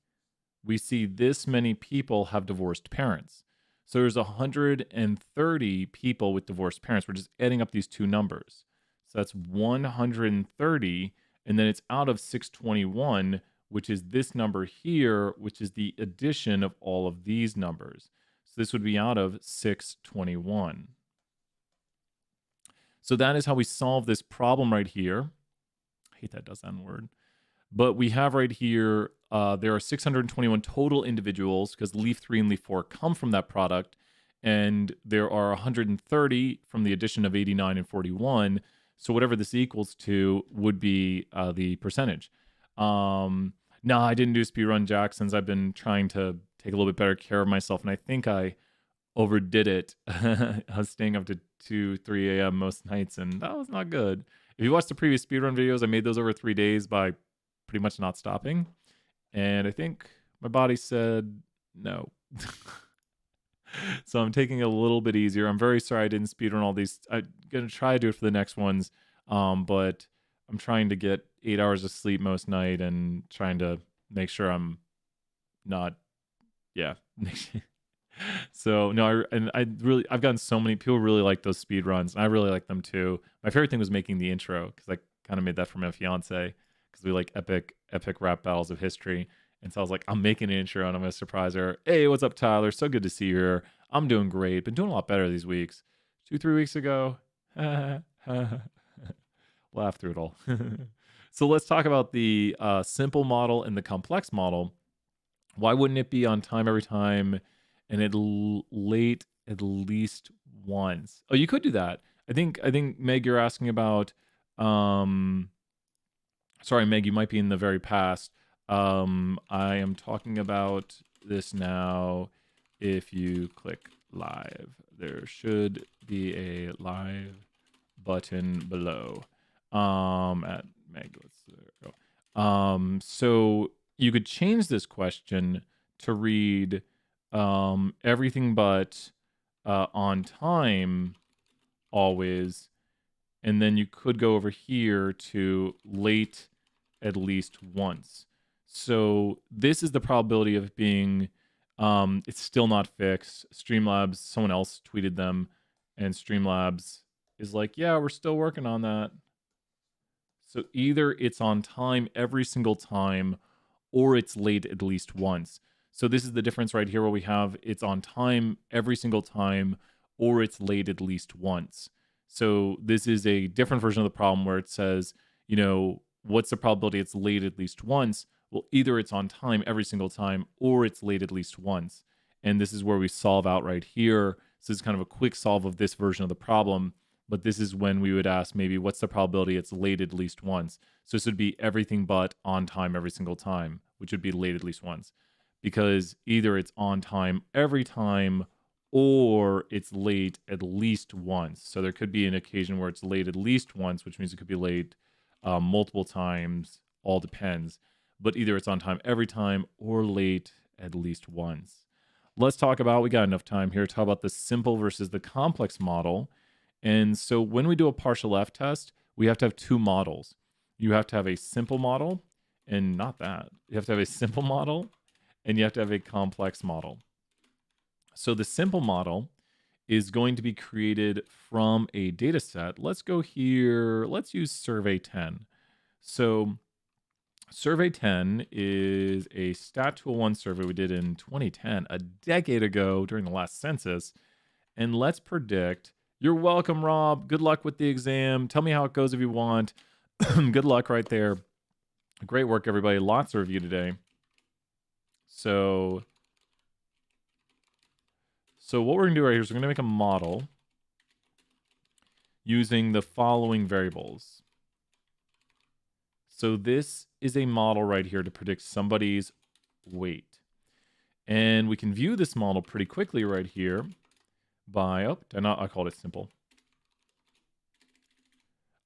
We see this many people have divorced parents. So there's 130 people with divorced parents. We're just adding up these two numbers. So that's 130, and then it's out of 621, which is this number here, which is the addition of all of these numbers. So this would be out of 621. So that is how we solve this problem right here. I hate that does that word. But we have right here, there are 621 total individuals because leaf 3 and leaf 4 come from that product. And there are 130 from the addition of 89 and 41. So whatever this equals to would be the percentage. No, I didn't do speedrun Jackson's. I've been trying to take a little bit better care of myself. And I think I overdid it. I was staying up to 2, 3 a.m. most nights, and that was not good. If you watched the previous speedrun videos, I made those over 3 days by pretty much not stopping. And I think my body said no. So I'm taking it a little bit easier. I'm very sorry I didn't speedrun all these. I'm going to try to do it for the next ones. But I'm trying to get 8 hours of sleep most night and trying to make sure I'm not, yeah. So no, I've gotten so many people really like those speed runs, and I really like them too. My favorite thing was making the intro because I kind of made that for my fiance because we like epic rap battles of history. And so I was like, I'm making an intro and I'm going to surprise her. Hey, what's up, Tyler? So good to see you here. I'm doing great. Been doing a lot better these weeks. 2-3 weeks ago. Laugh through it all. So let's talk about the simple model and the complex model. Why wouldn't it be on time every time and late at least once? Oh, you could do that. I think Meg, you're asking about sorry, Meg, you might be in the very past. I am talking about this now. If you click live, there should be a live button below. At Meg, let's go. So you could change this question to read everything but on time always, and then you could go over here to late at least once. So this is the probability of it being it's still not fixed. Streamlabs, someone else tweeted them, and Streamlabs is like, yeah, we're still working on that. So either it's on time every single time or it's late at least once. So this is the difference right here where we have it's on time every single time or it's late at least once. So this is a different version of the problem where it says, you know, what's the probability it's late at least once? Well, either it's on time every single time or it's late at least once. And this is where we solve out right here. So it's kind of a quick solve of this version of the problem. But this is when we would ask maybe what's the probability it's late at least once. So this would be everything but on time every single time, which would be late at least once. Because either it's on time every time or it's late at least once. So there could be an occasion where it's late at least once, which means it could be late multiple times, all depends. But either it's on time every time or late at least once. Let's talk about, we got enough time here, talk about the simple versus the complex model. And so when we do a partial F test, we have to have two models. You have to have a simple model and not that. You have to have a simple model and you have to have a complex model. So the simple model is going to be created from a data set. Let's go here. Let's use survey 10. So survey 10 is a Stat 201 survey we did in 2010, a decade ago during the last census. And let's predict. You're welcome, Rob. Good luck with the exam. Tell me how it goes if you want. Good luck right there. Great work, everybody. Lots of review today. So what we're going to do right here is we're going to make a model using the following variables. So this is a model right here to predict somebody's weight. And we can view this model pretty quickly right here by, I called it simple.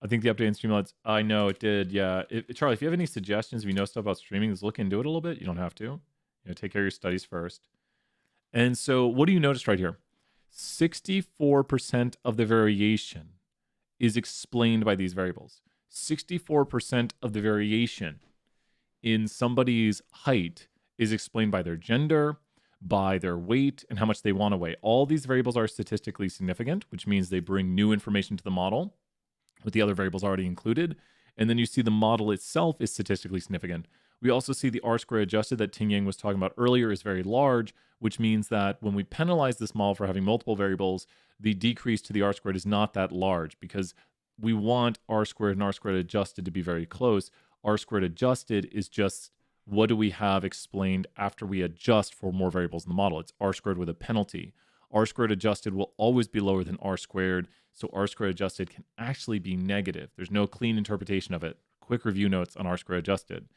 I think the update in Streamlabs, I know it did, yeah. Charlie, if you have any suggestions, if you know stuff about streaming, just look into it a little bit. You don't have to. You know, take care of your studies first. And so what do you notice right here? 64% of the variation is explained by these variables. 64% of the variation in somebody's height is explained by their gender, by their weight, and how much they want to weigh. All these variables are statistically significant, which means they bring new information to the model with the other variables already included. And then you see the model itself is statistically significant. We also see the R-squared adjusted that Ting Yang was talking about earlier is very large, which means that when we penalize this model for having multiple variables, the decrease to the R-squared is not that large because we want R-squared and R-squared adjusted to be very close. R-squared adjusted is just what do we have explained after we adjust for more variables in the model. It's R-squared with a penalty. R-squared adjusted will always be lower than R-squared, so R-squared adjusted can actually be negative. There's no clean interpretation of it. Quick review notes on R-squared adjusted.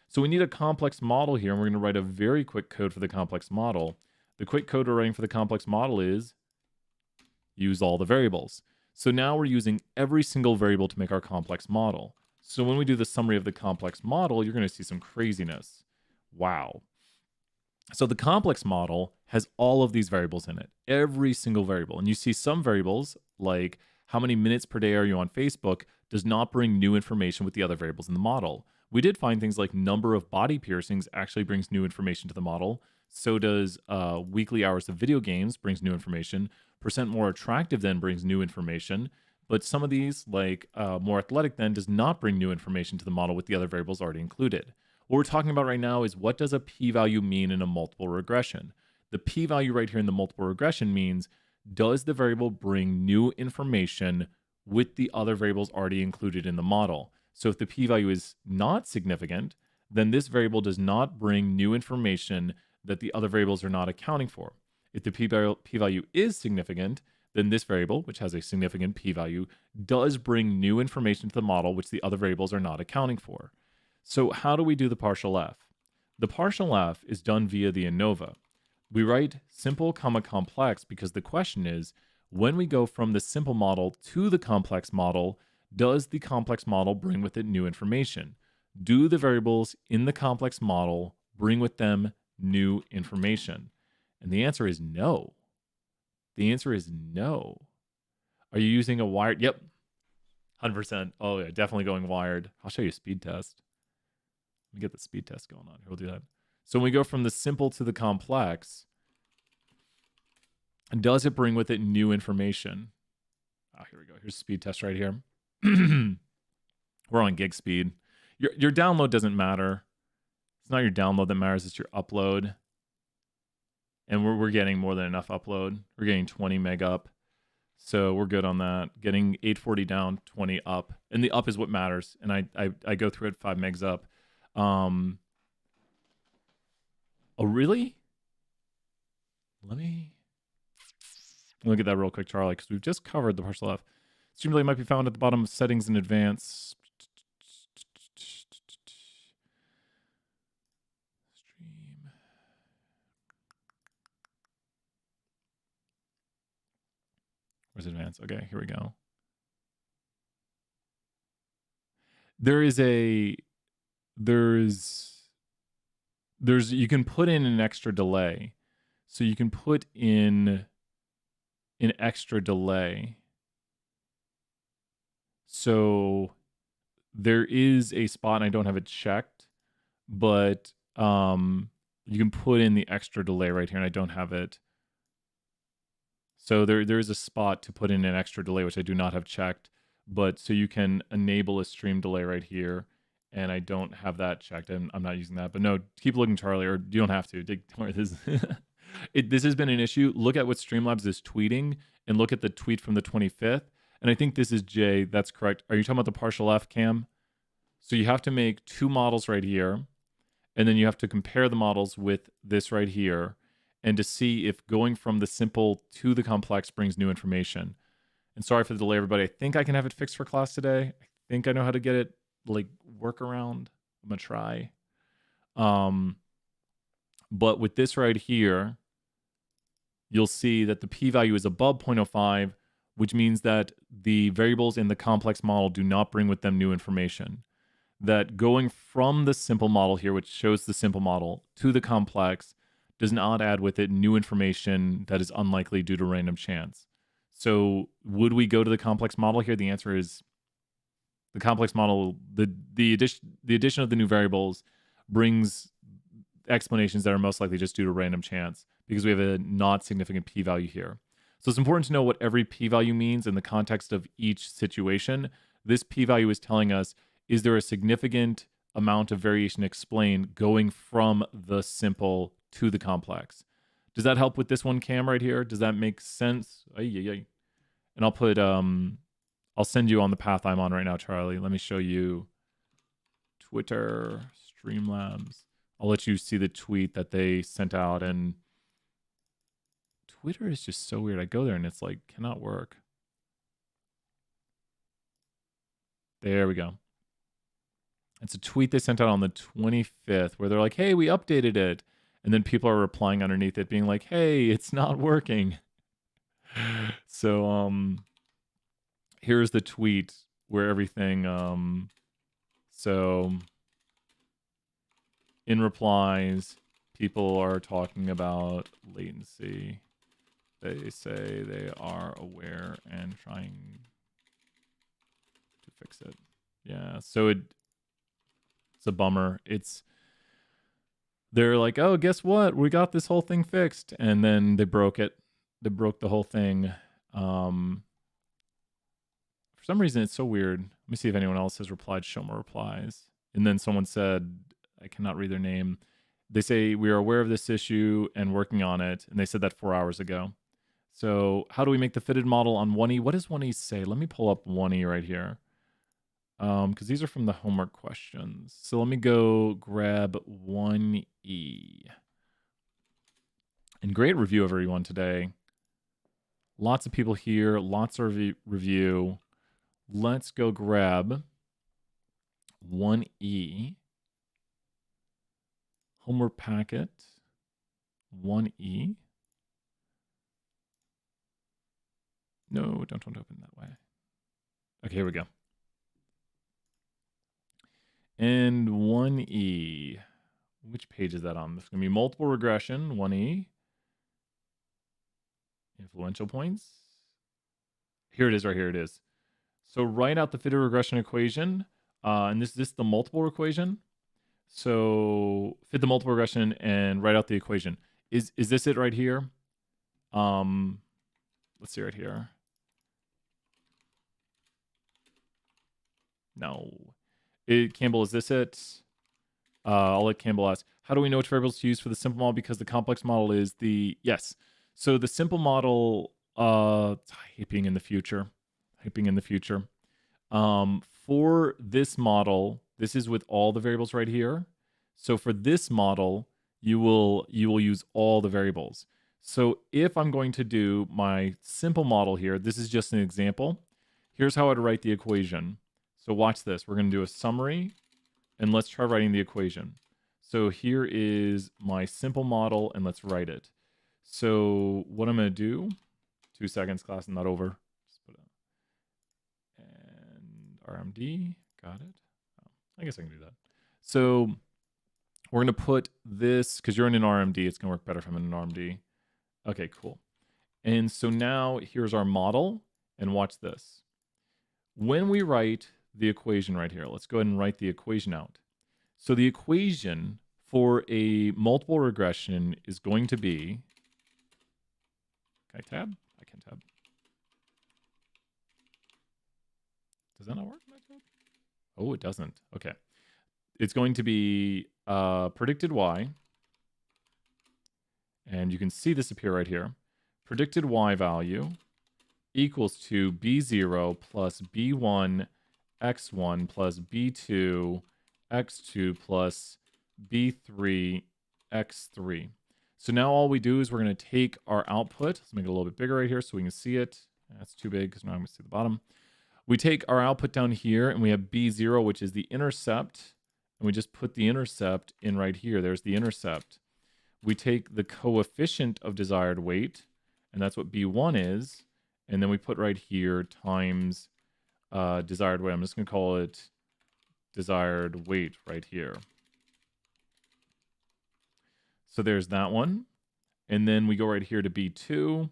So we need a complex model here, and we're going to write a very quick code for the complex model. The quick code we're writing for the complex model is use all the variables. So now we're using every single variable to make our complex model. So when we do the summary of the complex model, you're going to see some craziness. Wow. So the complex model has all of these variables in it, every single variable. And you see some variables, like how many minutes per day are you on Facebook, does not bring new information with the other variables in the model. We did find things like number of body piercings actually brings new information to the model. So does weekly hours of video games brings new information. Percent more attractive then brings new information. But some of these, like more athletic than, does not bring new information to the model with the other variables already included. What we're talking about right now is what does a p-value mean in a multiple regression? The p-value right here in the multiple regression means, does the variable bring new information with the other variables already included in the model? So if the p-value is not significant, then this variable does not bring new information that the other variables are not accounting for. If the p-value is significant, then this variable, which has a significant p-value, does bring new information to the model which the other variables are not accounting for. So how do we do the partial f? The partial f is done via the ANOVA. We write simple comma complex because the question is, when we go from the simple model to the complex model, does the complex model bring with it new information? Do the variables in the complex model bring with them new information? And the answer is no. The answer is no. Are you using a wired? Yep. 100%. Oh, yeah, definitely going wired. I'll show you a speed test. Let me get the speed test going on. Here, we'll do that. So when we go from the simple to the complex, does it bring with it new information? Oh, here we go. Here's speed test right here. We're on gig speed. Your download doesn't matter. It's not your download that matters. It's your upload. And we're getting more than enough upload. We're getting 20 meg up. So we're good on that. Getting 840 down, 20 up. And the up is what matters. And I go through it 5 megs up. Oh, really? Let me look at that real quick, Charlie, because we've just covered the partial F. Stream delay might be found at the bottom of settings in advance. Stream. Where's advanced? Okay, here we go. There's you can put in an extra delay. So you can put in an extra delay. So there is a spot, and I don't have it checked, but you can put in the extra delay right here, and I don't have it. So there is a spot to put in an extra delay, which I do not have checked. But so you can enable a stream delay right here, and I don't have that checked. I'm not using that. But no, keep looking, Charlie, or you don't have to. Don't worry, this has been an issue. Look at what Streamlabs is tweeting, and look at the tweet from the 25th. And I think this is Jay. That's correct. Are you talking about the partial F, Cam? So you have to make 2 models right here, and then you have to compare the models with this right here, and to see if going from the simple to the complex brings new information. And sorry for the delay, everybody. I think I can have it fixed for class today. I think I know how to get it, like, work around. I'm going to try. But with this right here, you'll see that the p-value is above 0.05, which means that the variables in the complex model do not bring with them new information. That going from the simple model here, which shows the simple model, to the complex does not add with it new information that is unlikely due to random chance. So would we go to the complex model here? The answer is the complex model, the addition of the new variables brings explanations that are most likely just due to random chance because we have a not significant p-value here. So it's important to know what every p-value means in the context of each situation. This p-value is telling us, is there a significant amount of variation explained going from the simple to the complex? Does that help with this one, Cam, right here? Does that make sense? And I'll put, I'll send you on the path I'm on right now, Charlie. Let me show you Twitter, Streamlabs. I'll let you see the tweet that they sent out. And Twitter is just so weird. I go there and it's like, cannot work. There we go. It's a tweet they sent out on the 25th where they're like, hey, we updated it. And then people are replying underneath it being like, hey, it's not working. So here's the tweet where everything, so in replies, people are talking about latency. They say they are aware and trying to fix it. Yeah, so it's a bummer. They're like, oh, guess what? We got this whole thing fixed. And then they broke it. They broke the whole thing. some reason, it's so weird. Let me see if anyone else has replied. Show more replies. And then someone said, I cannot read their name. They say, we are aware of this issue and working on it. And they said that 4 hours ago. So how do we make the fitted model on 1E? What does 1E say? Let me pull up 1E right here. Because these are from the homework questions. So let me go grab 1E. And great review, everyone, today. Lots of people here, lots of review. Let's go grab 1E. Homework packet, 1E. No, don't open that way. Okay, here we go. And 1E. Which page is that on? This is going to be multiple regression, 1E. Influential points. Here it is, right here it is. So write out the fitted regression equation. And this is the multiple equation. So fit the multiple regression and write out the equation. Is this it right here? Let's see right here. No. Campbell, is this it? I'll let Campbell ask. How do we know which variables to use for the simple model? Because the complex model is the... Yes. So the simple model... hyping in the future. Hyping in the future. For this model, this is with all the variables right here. So for this model, you will use all the variables. So if I'm going to do my simple model here, this is just an example. Here's how I'd write the equation. So watch this. We're going to do a summary, and let's try writing the equation. So here is my simple model, and let's write it. So what I'm going to do, 2 seconds, class, not over. Just put it, and RMD, got it. Oh, I guess I can do that. So we're going to put this, because you're in an RMD, it's going to work better if I'm in an RMD. Okay, cool. And so now here's our model, and watch this. When we write the equation right here, let's go ahead and write the equation out. So the equation for a multiple regression is going to be, can I tab? I can tab. Does that not work? Oh, it doesn't. Okay. It's going to be predicted y, and you can see this appear right here. Predicted y value equals to b0 plus b1 x1 plus b2 x2 plus b3 x3. So now all we do is we're going to take our output. Let's make it a little bit bigger right here so we can see it. That's too big because now I'm going to see the bottom. We take our output down here, and we have b0, which is the intercept. And we just put the intercept in right here. There's the intercept. We take the coefficient of desired weight, and that's what b1 is. And then we put right here times desired weight. I'm just going to call it desired weight right here. So there's that one. And then we go right here to b2.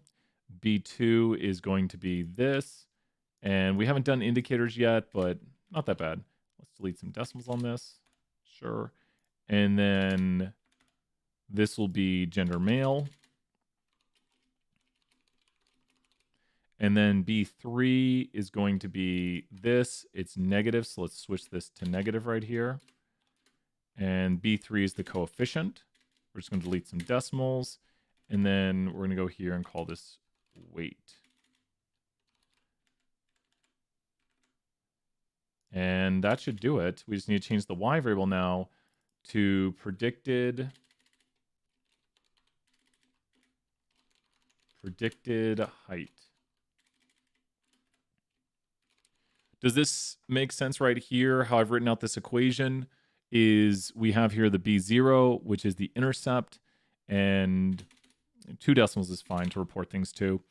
b2 is going to be this. And we haven't done indicators yet, but not that bad. Let's delete some decimals on this. Sure. And then this will be gender male. And then B3 is going to be this. It's negative, so let's switch this to negative right here. And B3 is the coefficient. We're just going to delete some decimals. And then we're going to go here and call this weight. And that should do it. We just need to change the y variable now to predicted height. Does this make sense right here? How I've written out this equation is we have here the B0, which is the intercept, and 2 decimals is fine to report things to.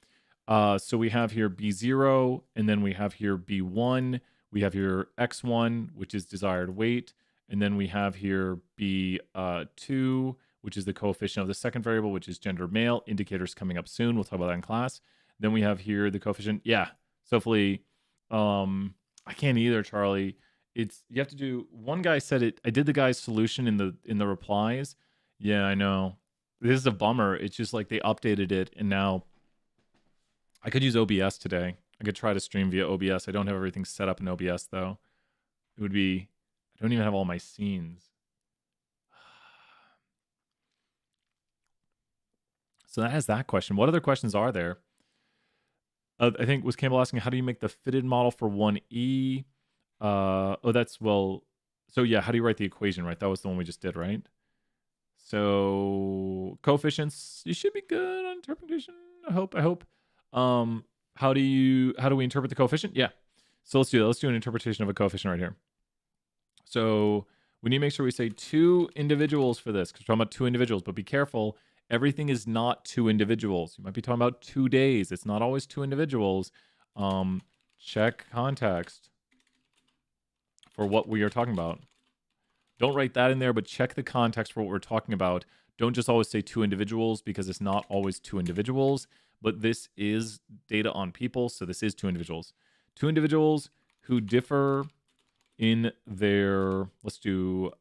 So we have here B0, and then we have here B1. We have here X1, which is desired weight, and then we have here B2, which is the coefficient of the second variable, which is gender male. Indicators coming up soon. We'll talk about that in class. Then we have here the coefficient. Yeah, so hopefully... I can't either, Charlie. It's you have to do. One guy said it. I did the guy's solution in the replies. Yeah, I know. This is a bummer. It's just like they updated it, and now I could use OBS today. I could try to stream via OBS. I don't have everything set up in OBS, though. It would be... I don't even have all my scenes. So that has that question. What other questions are there? I think was Campbell asking, how do you make the fitted model for 1E? Oh, that's, well... So yeah, how do you write the equation, right? That was the one we just did, right? So coefficients, you should be good on interpretation. I hope. How do we interpret the coefficient? Yeah. So let's do that. Let's do an interpretation of a coefficient right here. So we need to make sure we say 2 individuals for this, because we're talking about 2 individuals, but be careful. Everything is not 2 individuals. You might be talking about 2 days. It's not always 2 individuals. Check context for what we are talking about. Don't write that in there, but check the context for what we're talking about. Don't just always say 2 individuals, because it's not always 2 individuals, but this is data on people, so this is 2 individuals. 2 individuals who differ in their, let's do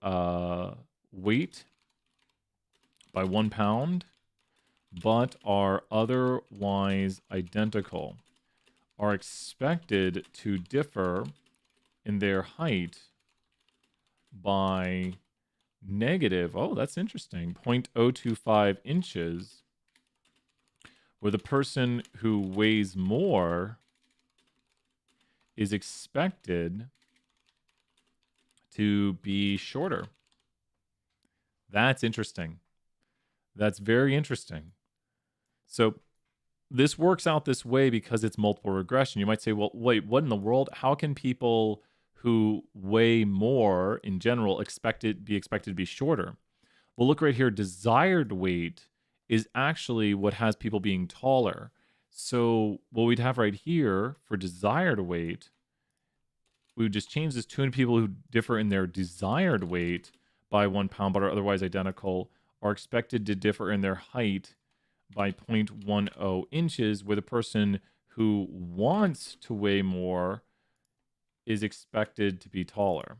weight by 1 pound, but are otherwise identical, are expected to differ in their height by negative, oh, that's interesting, 0.025 inches, where the person who weighs more is expected to be shorter. That's interesting. That's very interesting. So this works out this way because it's multiple regression. You might say, well, wait, what in the world? How can people who weigh more in general be expected to be shorter? Well, look right here. Desired weight is actually what has people being taller. So what we'd have right here for desired weight, we would just change this to people who differ in their desired weight by 1 pound but are otherwise identical are expected to differ in their height by 0.10 inches, where the person who wants to weigh more is expected to be taller.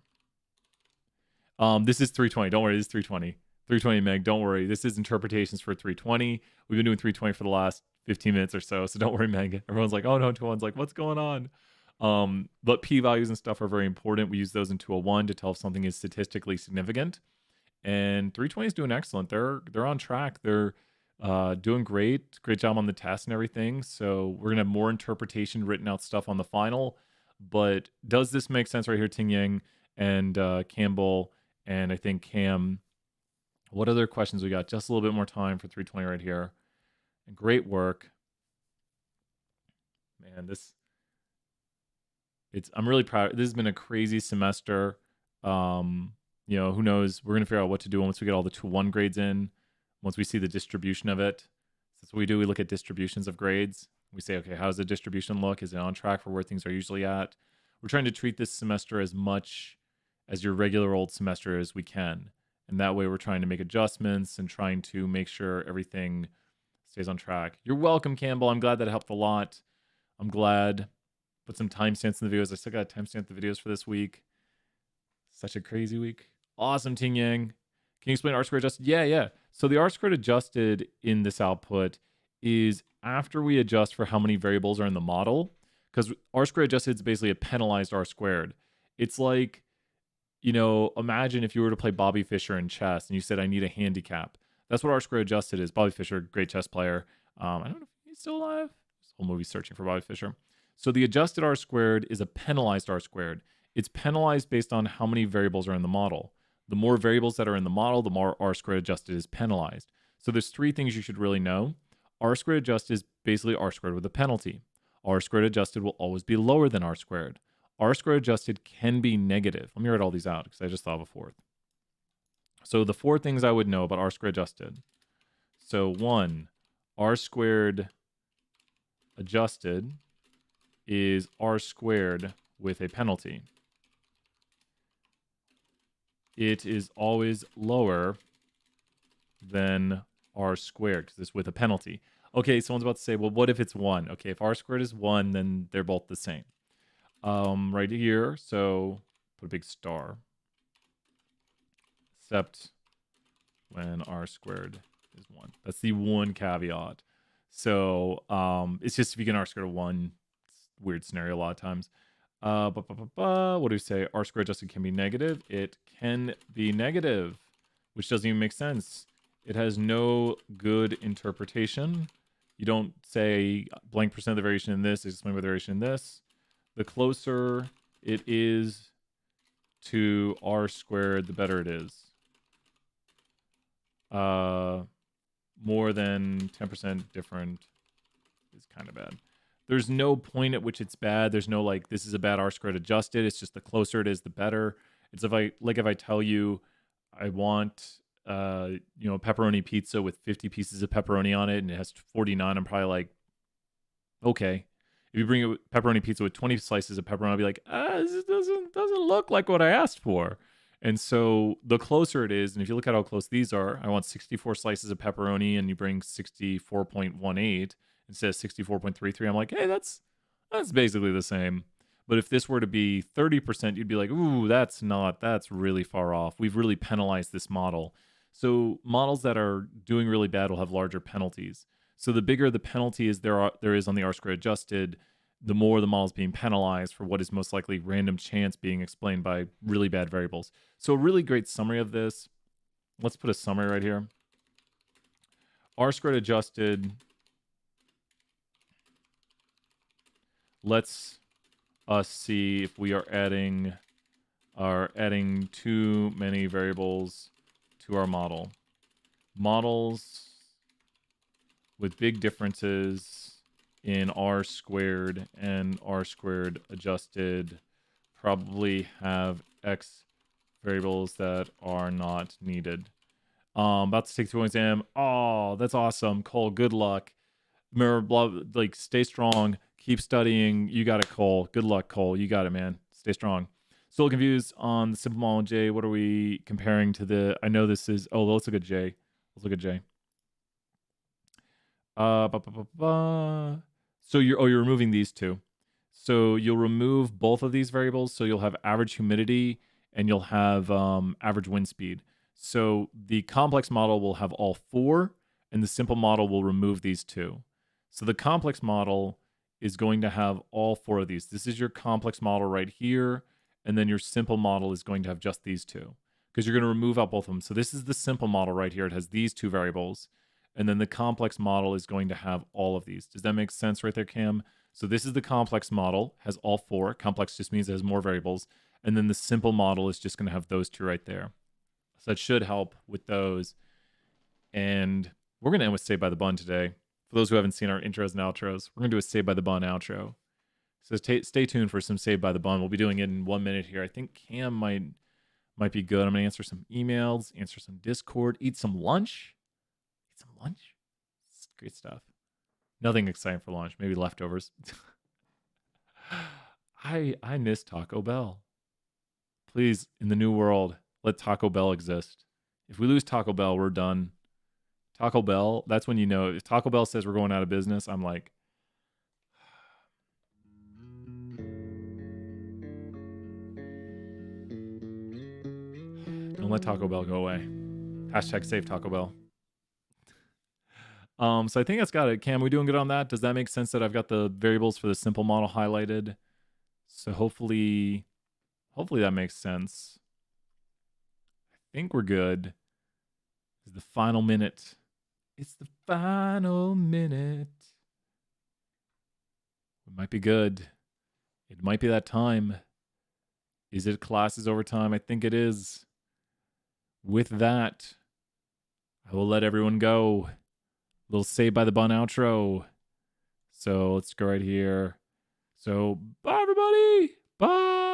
This is 320. Don't worry, this is 320. 320, Meg, don't worry. This is interpretations for 320. We've been doing 320 for the last 15 minutes or so don't worry, Meg. Everyone's like, oh no, 201's like, what's going on? But p-values and stuff are very important. We use those in 201 to tell if something is statistically significant. And 320 is doing excellent. They're on track. They're doing great. Great job on the test and everything. So we're gonna have more interpretation, written out stuff on the final. But does this make sense right here, Ting Yang and Campbell and I think Cam? What other questions we got? Just a little bit more time for 320 right here. And great work. Man, I'm really proud. This has been a crazy semester. Who knows? We're gonna figure out what to do once we get all the 2-1 grades in. Once we see the distribution of it. That's what we do. We look at distributions of grades. We say, okay, how does the distribution look? Is it on track for where things are usually at? We're trying to treat this semester as much as your regular old semester as we can. And that way we're trying to make adjustments and trying to make sure everything stays on track. You're welcome, Campbell. I'm glad that helped a lot. I'm glad. Put some timestamps in the videos. I still got to timestamp the videos for this week. Such a crazy week. Awesome, Ting Yang. Can you explain R-squared adjusted? Yeah. So the R-squared adjusted in this output is after we adjust for how many variables are in the model, because R-squared adjusted is basically a penalized R-squared. It's like, imagine if you were to play Bobby Fischer in chess and you said, I need a handicap. That's what R-squared adjusted is. Bobby Fischer, great chess player. I don't know if he's still alive. This whole movie's searching for Bobby Fischer. So the adjusted R-squared is a penalized R-squared. It's penalized based on how many variables are in the model. The more variables that are in the model, the more R-squared adjusted is penalized. So there's 3 things you should really know. R-squared adjusted is basically R-squared with a penalty. R-squared adjusted will always be lower than R-squared. R-squared adjusted can be negative. Let me write all these out because I just thought of a 4th. So the 4 things I would know about R-squared adjusted. So 1, R-squared adjusted is R-squared with a penalty. It is always lower than R-squared because it's with a penalty. Okay, someone's about to say, well, what if it's 1? Okay, if R-squared is 1, then they're both the same. Right here, so put a big star. Except when R-squared is 1. That's the one caveat. So it's just if you get R-squared of 1, weird scenario a lot of times. What do we say? R squared adjusted can be negative. It can be negative, which doesn't even make sense. It has no good interpretation. You don't say blank percent of the variation in this is explained by the variation in this. The closer it is to R squared, the better it is. More than 10% different is kind of bad. There's no point at which it's bad. There's no like, this is a bad R squared adjusted. It's just the closer it is, the better. It's if I tell you I want, pepperoni pizza with 50 pieces of pepperoni on it and it has 49, I'm probably like, okay. If you bring a pepperoni pizza with 20 slices of pepperoni, I'll be like, this doesn't look like what I asked for. And so the closer it is, and if you look at how close these are, I want 64 slices of pepperoni and you bring 64.18 instead of 64.33. I'm like, hey, that's basically the same. But if this were to be 30%, you'd be like, ooh, that's really far off. We've really penalized this model. So models that are doing really bad will have larger penalties. So the bigger the penalty is there is on the R squared adjusted, the more the model is being penalized for what is most likely random chance being explained by really bad variables. So a really great summary of this. Let's put a summary right here. R squared adjusted. Let's see if we are adding too many variables to our model. Models with big differences in R squared and R squared adjusted probably have X variables that are not needed. About to take 2 exam. Oh, that's awesome. Cole, good luck. Remember, stay strong. Keep studying. You got it, Cole. Good luck, Cole. You got it, man. Stay strong. Still confused on the simple model J. What are we comparing to the... I know this is... Oh, let's look at J. Let's look at J. So you're removing these two. So you'll remove both of these variables. So you'll have average humidity and you'll have average wind speed. So the complex model will have all four, and the simple model will remove these two. So the complex model is going to have all four of these. This is your complex model right here, and then your simple model is going to have just these two, because you're going to remove out both of them. So this is the simple model right here. It has these two variables, and then the complex model is going to have all of these. Does that make sense right there, Cam? So this is the complex model, has all four. Complex just means it has more variables. And then the simple model is just going to have those two right there. So that should help with those. And we're going to end with Saved by the Bun today. For those who haven't seen our intros and outros, we're going to do a Saved by the Bun outro. So stay tuned for some Saved by the Bun. We'll be doing it in 1 minute here. I think Cam might be good. I'm going to answer some emails, answer some Discord, eat some lunch. Eat some lunch? It's great stuff. Nothing exciting for lunch. Maybe leftovers. I miss Taco Bell. Please, in the new world, let Taco Bell exist. If we lose Taco Bell, we're done. Taco Bell, that's when you know. If Taco Bell says we're going out of business, I'm like, don't let Taco Bell go away. Hashtag save Taco Bell. So I think that's got it. Cam, we doing good on that? Does that make sense that I've got the variables for the simple model highlighted? So hopefully that makes sense. I think we're good. It's the final minute. It's the final minute. We might be good. It might be that time. Is it classes overtime? I think it is. With that, I will let everyone go. Little Saved by the Bun outro. So let's go right here. So bye, everybody. Bye.